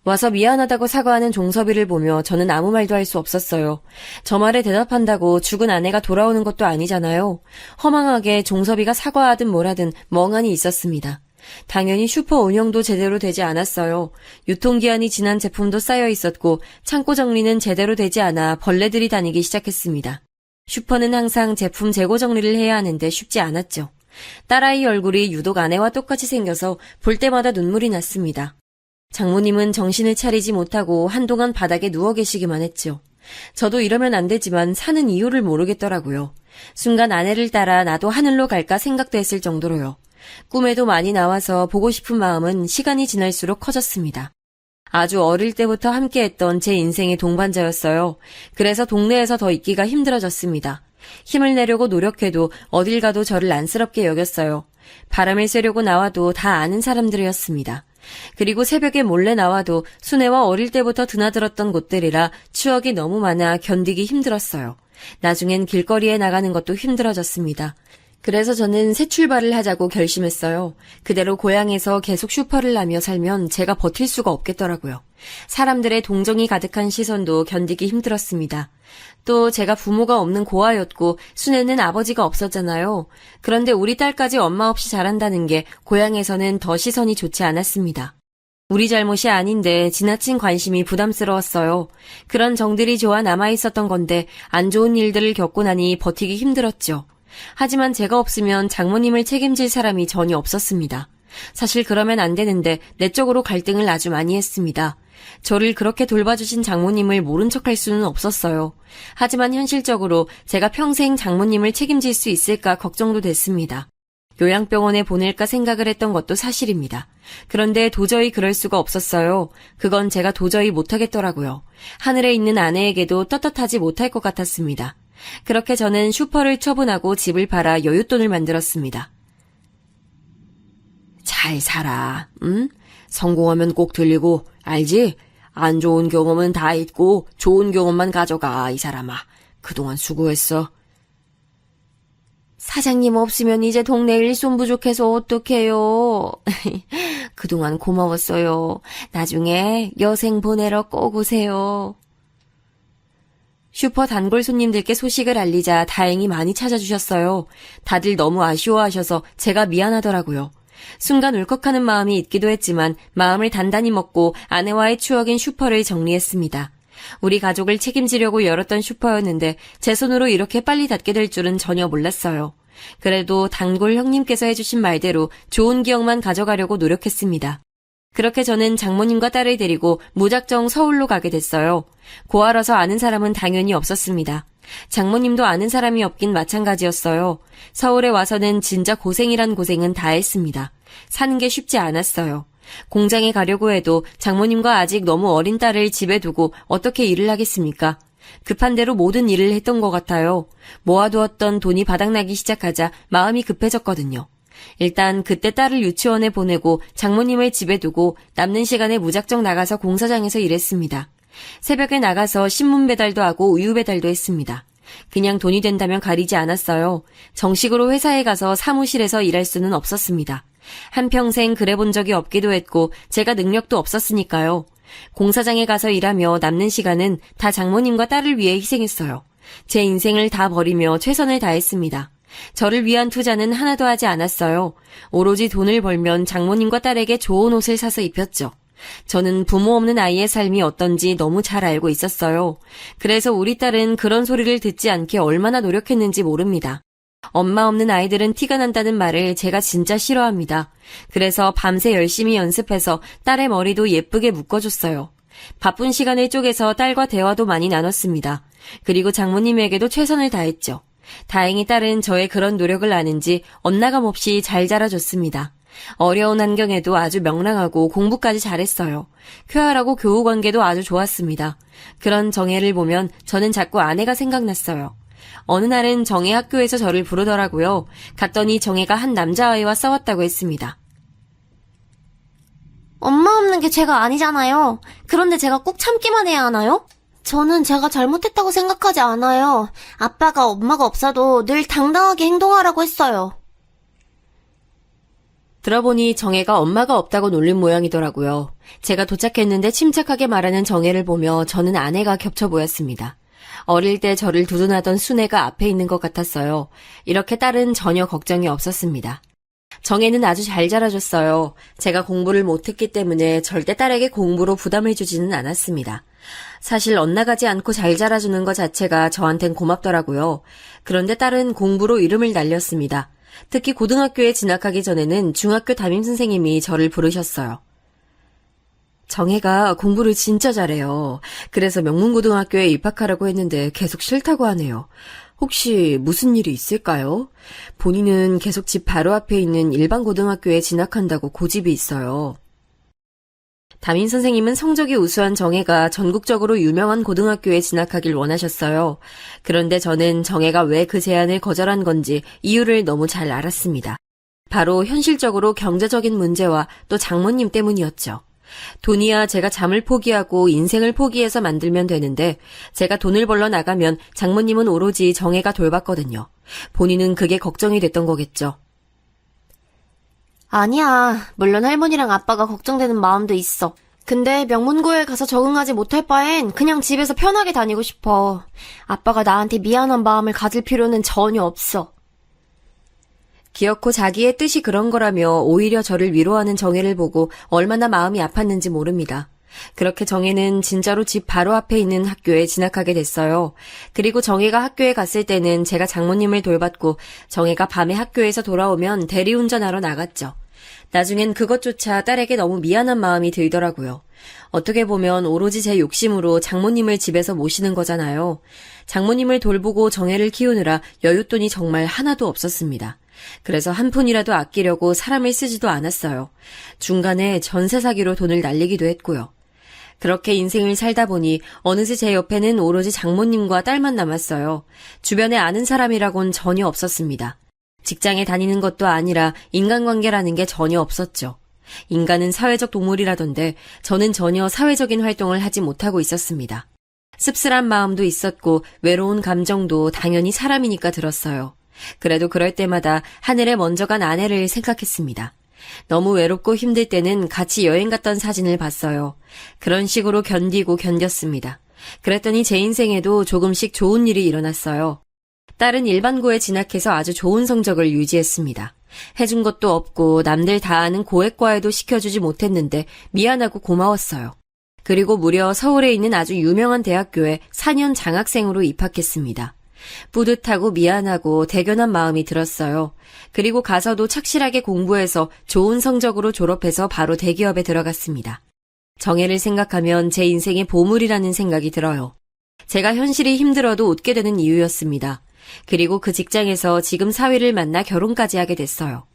와서 미안하다고 사과하는 종섭이를 보며 저는 아무 말도 할 수 없었어요. 저 말에 대답한다고 죽은 아내가 돌아오는 것도 아니잖아요. 허망하게 종섭이가 사과하든 뭐라든 멍하니 있었습니다. 당연히 슈퍼 운영도 제대로 되지 않았어요. 유통기한이 지난 제품도 쌓여 있었고 창고 정리는 제대로 되지 않아 벌레들이 다니기 시작했습니다. 슈퍼는 항상 제품 재고 정리를 해야 하는데 쉽지 않았죠. 딸아이 얼굴이 유독 아내와 똑같이 생겨서 볼 때마다 눈물이 났습니다. 장모님은 정신을 차리지 못하고 한동안 바닥에 누워 계시기만 했죠. 저도 이러면 안 되지만 사는 이유를 모르겠더라고요. 순간 아내를 따라 나도 하늘로 갈까 생각도 했을 정도로요. 꿈에도 많이 나와서 보고 싶은 마음은 시간이 지날수록 커졌습니다. 아주 어릴 때부터 함께했던 제 인생의 동반자였어요. 그래서 동네에서 더 있기가 힘들어졌습니다. 힘을 내려고 노력해도 어딜 가도 저를 안쓰럽게 여겼어요. 바람을 쐬려고 나와도 다 아는 사람들이었습니다. 그리고 새벽에 몰래 나와도 순애와 어릴 때부터 드나들었던 곳들이라 추억이 너무 많아 견디기 힘들었어요. 나중엔 길거리에 나가는 것도 힘들어졌습니다. 그래서 저는 새 출발을 하자고 결심했어요. 그대로 고향에서 계속 슈퍼를 하며 살면 제가 버틸 수가 없겠더라고요. 사람들의 동정이 가득한 시선도 견디기 힘들었습니다. 또 제가 부모가 없는 고아였고 순애는 아버지가 없었잖아요. 그런데 우리 딸까지 엄마 없이 자란다는 게 고향에서는 더 시선이 좋지 않았습니다. 우리 잘못이 아닌데 지나친 관심이 부담스러웠어요. 그런 정들이 좋아 남아있었던 건데 안 좋은 일들을 겪고 나니 버티기 힘들었죠. 하지만 제가 없으면 장모님을 책임질 사람이 전혀 없었습니다. 사실 그러면 안 되는데 내적으로 갈등을 아주 많이 했습니다. 저를 그렇게 돌봐주신 장모님을 모른 척할 수는 없었어요. 하지만 현실적으로 제가 평생 장모님을 책임질 수 있을까 걱정도 됐습니다. 요양병원에 보낼까 생각을 했던 것도 사실입니다. 그런데 도저히 그럴 수가 없었어요. 그건 제가 도저히 못하겠더라고요. 하늘에 있는 아내에게도 떳떳하지 못할 것 같았습니다. 그렇게 저는 슈퍼를 처분하고 집을 팔아 여윳돈을 만들었습니다. 잘 살아, 응? 성공하면 꼭 들리고, 알지? 안 좋은 경험은 다 잊고 좋은 경험만 가져가, 이 사람아. 그동안 수고했어. 사장님 없으면 이제 동네 일손 부족해서 어떡해요. 그동안 고마웠어요. 나중에 여생 보내러 꼭 오세요. 슈퍼 단골 손님들께 소식을 알리자 다행히 많이 찾아주셨어요. 다들 너무 아쉬워하셔서 제가 미안하더라고요. 순간 울컥하는 마음이 있기도 했지만 마음을 단단히 먹고 아내와의 추억인 슈퍼를 정리했습니다. 우리 가족을 책임지려고 열었던 슈퍼였는데 제 손으로 이렇게 빨리 닫게 될 줄은 전혀 몰랐어요. 그래도 단골 형님께서 해주신 말대로 좋은 기억만 가져가려고 노력했습니다. 그렇게 저는 장모님과 딸을 데리고 무작정 서울로 가게 됐어요. 고아라서 아는 사람은 당연히 없었습니다. 장모님도 아는 사람이 없긴 마찬가지였어요. 서울에 와서는 진짜 고생이란 고생은 다 했습니다. 사는 게 쉽지 않았어요. 공장에 가려고 해도 장모님과 아직 너무 어린 딸을 집에 두고 어떻게 일을 하겠습니까? 급한 대로 모든 일을 했던 것 같아요. 모아두었던 돈이 바닥나기 시작하자 마음이 급해졌거든요. 일단 그때 딸을 유치원에 보내고 장모님을 집에 두고 남는 시간에 무작정 나가서 공사장에서 일했습니다. 새벽에 나가서 신문 배달도 하고 우유 배달도 했습니다. 그냥 돈이 된다면 가리지 않았어요. 정식으로 회사에 가서 사무실에서 일할 수는 없었습니다. 한평생 그래본 적이 없기도 했고 제가 능력도 없었으니까요. 공사장에 가서 일하며 남는 시간은 다 장모님과 딸을 위해 희생했어요. 제 인생을 다 버리며 최선을 다했습니다. 저를 위한 투자는 하나도 하지 않았어요. 오로지 돈을 벌면 장모님과 딸에게 좋은 옷을 사서 입혔죠. 저는 부모 없는 아이의 삶이 어떤지 너무 잘 알고 있었어요. 그래서 우리 딸은 그런 소리를 듣지 않게 얼마나 노력했는지 모릅니다. 엄마 없는 아이들은 티가 난다는 말을 제가 진짜 싫어합니다. 그래서 밤새 열심히 연습해서 딸의 머리도 예쁘게 묶어줬어요. 바쁜 시간을 쪼개서 딸과 대화도 많이 나눴습니다. 그리고 장모님에게도 최선을 다했죠. 다행히 딸은 저의 그런 노력을 아는지 엇나감 없이 잘 자라줬습니다. 어려운 환경에도 아주 명랑하고 공부까지 잘했어요. 쾌활하고 교우 관계도 아주 좋았습니다. 그런 정혜를 보면 저는 자꾸 아내가 생각났어요. 어느 날은 정혜 학교에서 저를 부르더라고요. 갔더니 정혜가 한 남자아이와 싸웠다고 했습니다. 엄마 없는 게 제가 아니잖아요. 그런데 제가 꼭 참기만 해야 하나요? 저는 제가 잘못했다고 생각하지 않아요. 아빠가 엄마가 없어도 늘 당당하게 행동하라고 했어요. 들어보니 정혜가 엄마가 없다고 놀린 모양이더라고요. 제가 도착했는데 침착하게 말하는 정혜를 보며 저는 아내가 겹쳐 보였습니다. 어릴 때 저를 두둔하던 순애가 앞에 있는 것 같았어요. 이렇게 딸은 전혀 걱정이 없었습니다. 정혜는 아주 잘 자라줬어요. 제가 공부를 못했기 때문에 절대 딸에게 공부로 부담을 주지는 않았습니다. 사실 엇나가지 않고 잘 자라주는 것 자체가 저한텐 고맙더라고요. 그런데 딸은 공부로 이름을 날렸습니다. 특히 고등학교에 진학하기 전에는 중학교 담임선생님이 저를 부르셨어요. 정혜가 공부를 진짜 잘해요. 그래서 명문고등학교에 입학하라고 했는데 계속 싫다고 하네요. 혹시 무슨 일이 있을까요? 본인은 계속 집 바로 앞에 있는 일반 고등학교에 진학한다고 고집이 있어요. 담임 선생님은 성적이 우수한 정혜가 전국적으로 유명한 고등학교에 진학하길 원하셨어요. 그런데 저는 정혜가 왜 그 제안을 거절한 건지 이유를 너무 잘 알았습니다. 바로 현실적으로 경제적인 문제와 또 장모님 때문이었죠. 돈이야 제가 잠을 포기하고 인생을 포기해서 만들면 되는데 제가 돈을 벌러 나가면 장모님은 오로지 정혜가 돌봤거든요. 본인은 그게 걱정이 됐던 거겠죠. 아니야. 물론 할머니랑 아빠가 걱정되는 마음도 있어. 근데 명문고에 가서 적응하지 못할 바엔 그냥 집에서 편하게 다니고 싶어. 아빠가 나한테 미안한 마음을 가질 필요는 전혀 없어. 기어코 자기의 뜻이 그런 거라며 오히려 저를 위로하는 정혜를 보고 얼마나 마음이 아팠는지 모릅니다. 그렇게 정혜는 진짜로 집 바로 앞에 있는 학교에 진학하게 됐어요. 그리고 정혜가 학교에 갔을 때는 제가 장모님을 돌봤고 정혜가 밤에 학교에서 돌아오면 대리운전하러 나갔죠. 나중엔 그것조차 딸에게 너무 미안한 마음이 들더라고요. 어떻게 보면 오로지 제 욕심으로 장모님을 집에서 모시는 거잖아요. 장모님을 돌보고 정혜를 키우느라 여윳돈이 정말 하나도 없었습니다. 그래서 한 푼이라도 아끼려고 사람을 쓰지도 않았어요. 중간에 전세 사기로 돈을 날리기도 했고요. 그렇게 인생을 살다 보니 어느새 제 옆에는 오로지 장모님과 딸만 남았어요. 주변에 아는 사람이라곤 전혀 없었습니다. 직장에 다니는 것도 아니라 인간관계라는 게 전혀 없었죠. 인간은 사회적 동물이라던데 저는 전혀 사회적인 활동을 하지 못하고 있었습니다. 씁쓸한 마음도 있었고 외로운 감정도 당연히 사람이니까 들었어요. 그래도 그럴 때마다 하늘에 먼저 간 아내를 생각했습니다. 너무 외롭고 힘들 때는 같이 여행 갔던 사진을 봤어요. 그런 식으로 견디고 견뎠습니다. 그랬더니 제 인생에도 조금씩 좋은 일이 일어났어요. 딸은 일반고에 진학해서 아주 좋은 성적을 유지했습니다. 해준 것도 없고 남들 다 아는 고액과에도 시켜주지 못했는데 미안하고 고마웠어요. 그리고 무려 서울에 있는 아주 유명한 대학교에 4년 장학생으로 입학했습니다. 뿌듯하고 미안하고 대견한 마음이 들었어요. 그리고 가서도 착실하게 공부해서 좋은 성적으로 졸업해서 바로 대기업에 들어갔습니다. 정혜를 생각하면 제 인생의 보물이라는 생각이 들어요. 제가 현실이 힘들어도 웃게 되는 이유였습니다. 그리고 그 직장에서 지금 사위를 만나 결혼까지 하게 됐어요.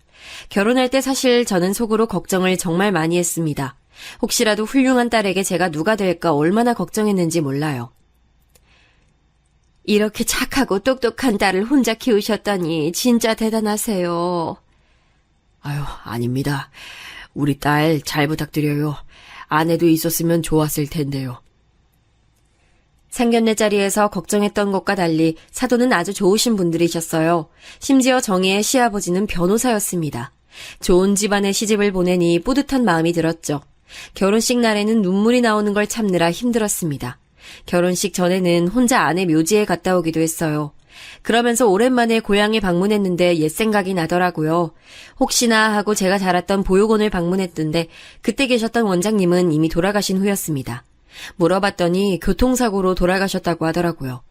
결혼할 때 사실 저는 속으로 걱정을 정말 많이 했습니다. 혹시라도 훌륭한 딸에게 제가 누가 될까 얼마나 걱정했는지 몰라요. 이렇게 착하고 똑똑한 딸을 혼자 키우셨다니 진짜 대단하세요. 아유, 아닙니다. 우리 딸 잘 부탁드려요. 아내도 있었으면 좋았을 텐데요. 상견례 자리에서 걱정했던 것과 달리 사도는 아주 좋으신 분들이셨어요. 심지어 정혜의 시아버지는 변호사였습니다. 좋은 집안에 시집을 보내니 뿌듯한 마음이 들었죠. 결혼식 날에는 눈물이 나오는 걸 참느라 힘들었습니다. 결혼식 전에는 혼자 아내 묘지에 갔다 오기도 했어요. 그러면서 오랜만에 고향에 방문했는데 옛 생각이 나더라고요. 혹시나 하고 제가 자랐던 보육원을 방문했던데 그때 계셨던 원장님은 이미 돌아가신 후였습니다. 물어봤더니 교통사고로 돌아가셨다고 하더라고요.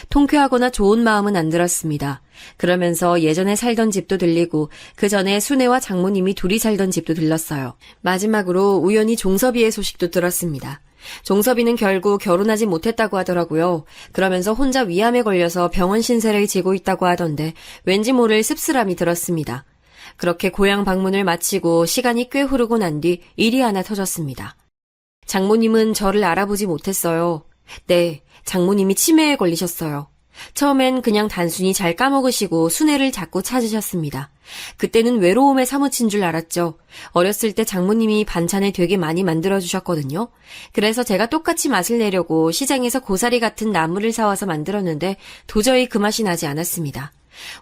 통쾌하거나 좋은 마음은 안 들었습니다. 그러면서 예전에 살던 집도 들리고 그 전에 순애와 장모님이 둘이 살던 집도 들렀어요. 마지막으로 우연히 종섭이의 소식도 들었습니다. 종섭이는 결국 결혼하지 못했다고 하더라고요. 그러면서 혼자 위암에 걸려서 병원 신세를 지고 있다고 하던데 왠지 모를 씁쓸함이 들었습니다. 그렇게 고향 방문을 마치고 시간이 꽤 흐르고 난 뒤 일이 하나 터졌습니다. 장모님은 저를 알아보지 못했어요. 네, 장모님이 치매에 걸리셨어요. 처음엔 그냥 단순히 잘 까먹으시고 순애를 자꾸 찾으셨습니다. 그때는 외로움에 사무친 줄 알았죠. 어렸을 때 장모님이 반찬을 되게 많이 만들어주셨거든요. 그래서 제가 똑같이 맛을 내려고 시장에서 고사리 같은 나물을 사와서 만들었는데 도저히 그 맛이 나지 않았습니다.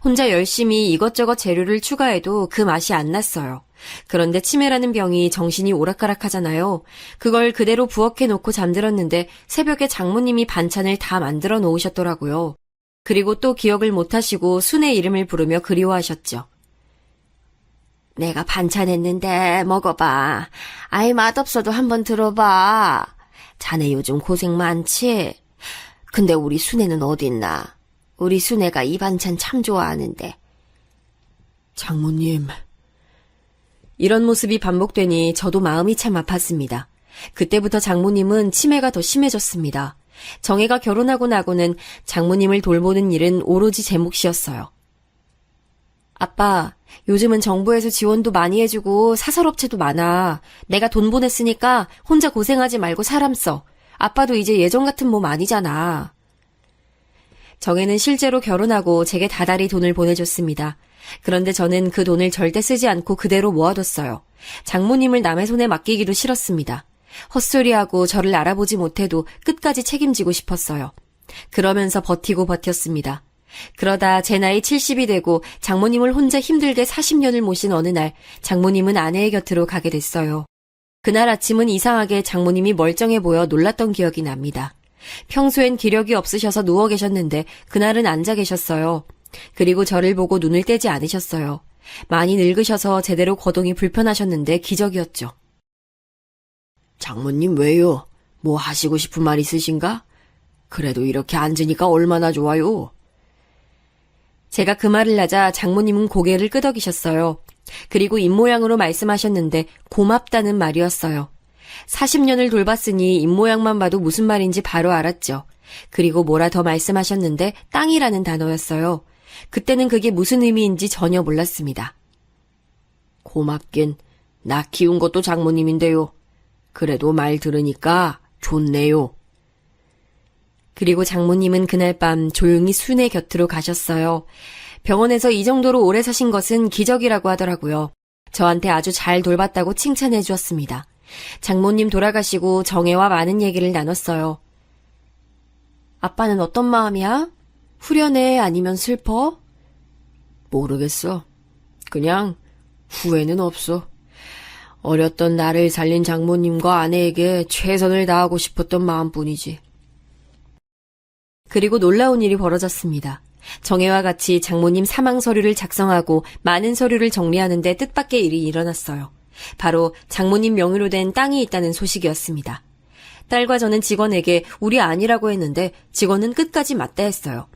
혼자 열심히 이것저것 재료를 추가해도 그 맛이 안 났어요. 그런데 치매라는 병이 정신이 오락가락하잖아요. 그걸 그대로 부엌에 놓고 잠들었는데 새벽에 장모님이 반찬을 다 만들어 놓으셨더라고요. 그리고 또 기억을 못하시고 순애 이름을 부르며 그리워하셨죠. 내가 반찬했는데 먹어봐. 아이 맛없어도 한번 들어봐. 자네 요즘 고생 많지? 근데 우리 순애는 어딨나? 우리 순애가 이 반찬 참 좋아하는데. 장모님, 이런 모습이 반복되니 저도 마음이 참 아팠습니다. 그때부터 장모님은 치매가 더 심해졌습니다. 정혜가 결혼하고 나고는 장모님을 돌보는 일은 오로지 제 몫이었어요. 아빠, 요즘은 정부에서 지원도 많이 해주고 사설업체도 많아. 내가 돈 보냈으니까 혼자 고생하지 말고 사람 써. 아빠도 이제 예전 같은 몸 아니잖아. 정혜는 실제로 결혼하고 제게 다달이 돈을 보내줬습니다. 그런데 저는 그 돈을 절대 쓰지 않고 그대로 모아뒀어요. 장모님을 남의 손에 맡기기도 싫었습니다. 헛소리하고 저를 알아보지 못해도 끝까지 책임지고 싶었어요. 그러면서 버티고 버텼습니다. 그러다 제 나이 70이 되고 장모님을 혼자 힘들게 40년을 모신 어느 날 장모님은 아내의 곁으로 가게 됐어요. 그날 아침은 이상하게 장모님이 멀쩡해 보여 놀랐던 기억이 납니다. 평소엔 기력이 없으셔서 누워 계셨는데 그날은 앉아 계셨어요. 그리고 저를 보고 눈을 떼지 않으셨어요. 많이 늙으셔서 제대로 거동이 불편하셨는데 기적이었죠. 장모님 왜요? 뭐 하시고 싶은 말 있으신가? 그래도 이렇게 앉으니까 얼마나 좋아요. 제가 그 말을 하자 장모님은 고개를 끄덕이셨어요. 그리고 입모양으로 말씀하셨는데 고맙다는 말이었어요. 40년을 돌봤으니 입모양만 봐도 무슨 말인지 바로 알았죠. 그리고 뭐라 더 말씀하셨는데 땅이라는 단어였어요. 그때는 그게 무슨 의미인지 전혀 몰랐습니다. 고맙긴. 나 키운 것도 장모님인데요. 그래도 말 들으니까 좋네요. 그리고 장모님은 그날 밤 조용히 순애 곁으로 가셨어요. 병원에서 이 정도로 오래 사신 것은 기적이라고 하더라고요. 저한테 아주 잘 돌봤다고 칭찬해 주었습니다. 장모님 돌아가시고 정혜와 많은 얘기를 나눴어요. 아빠는 어떤 마음이야? 후련해? 아니면 슬퍼? 모르겠어. 그냥 후회는 없어. 어렸던 나를 살린 장모님과 아내에게 최선을 다하고 싶었던 마음뿐이지. 그리고 놀라운 일이 벌어졌습니다. 정혜와 같이 장모님 사망 서류를 작성하고 많은 서류를 정리하는데 뜻밖의 일이 일어났어요. 바로 장모님 명의로 된 땅이 있다는 소식이었습니다. 딸과 저는 직원에게 우리 아니라고 했는데 직원은 끝까지 맞다 했어요.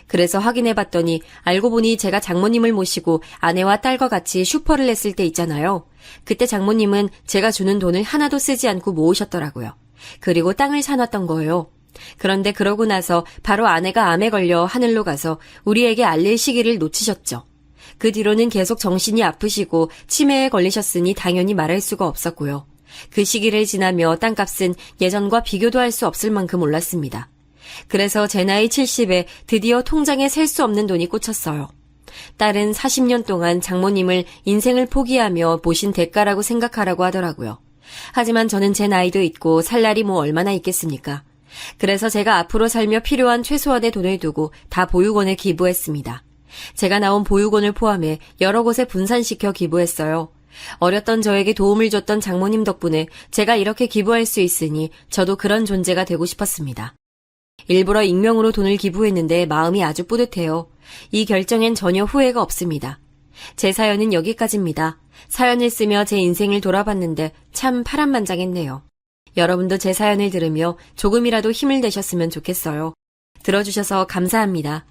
그래서 확인해봤더니 알고 보니 제가 장모님을 모시고 아내와 딸과 같이 슈퍼를 했을 때 있잖아요. 그때 장모님은 제가 주는 돈을 하나도 쓰지 않고 모으셨더라고요. 그리고 땅을 사놨던 거예요. 그런데 그러고 나서 바로 아내가 암에 걸려 하늘로 가서 우리에게 알릴 시기를 놓치셨죠. 그 뒤로는 계속 정신이 아프시고 치매에 걸리셨으니 당연히 말할 수가 없었고요. 그 시기를 지나며 땅값은 예전과 비교도 할 수 없을 만큼 올랐습니다. 그래서 제 나이 70에 드디어 통장에 셀 수 없는 돈이 꽂혔어요. 딸은 40년 동안 장모님을 인생을 포기하며 모신 대가라고 생각하라고 하더라고요. 하지만 저는 제 나이도 있고 살 날이 뭐 얼마나 있겠습니까? 그래서 제가 앞으로 살며 필요한 최소한의 돈을 두고 다 보육원에 기부했습니다. 제가 나온 보육원을 포함해 여러 곳에 분산시켜 기부했어요. 어렸던 저에게 도움을 줬던 장모님 덕분에 제가 이렇게 기부할 수 있으니 저도 그런 존재가 되고 싶었습니다. 일부러 익명으로 돈을 기부했는데 마음이 아주 뿌듯해요. 이 결정엔 전혀 후회가 없습니다. 제 사연은 여기까지입니다. 사연을 쓰며 제 인생을 돌아봤는데 참 파란만장했네요. 여러분도 제 사연을 들으며 조금이라도 힘을 내셨으면 좋겠어요. 들어주셔서 감사합니다.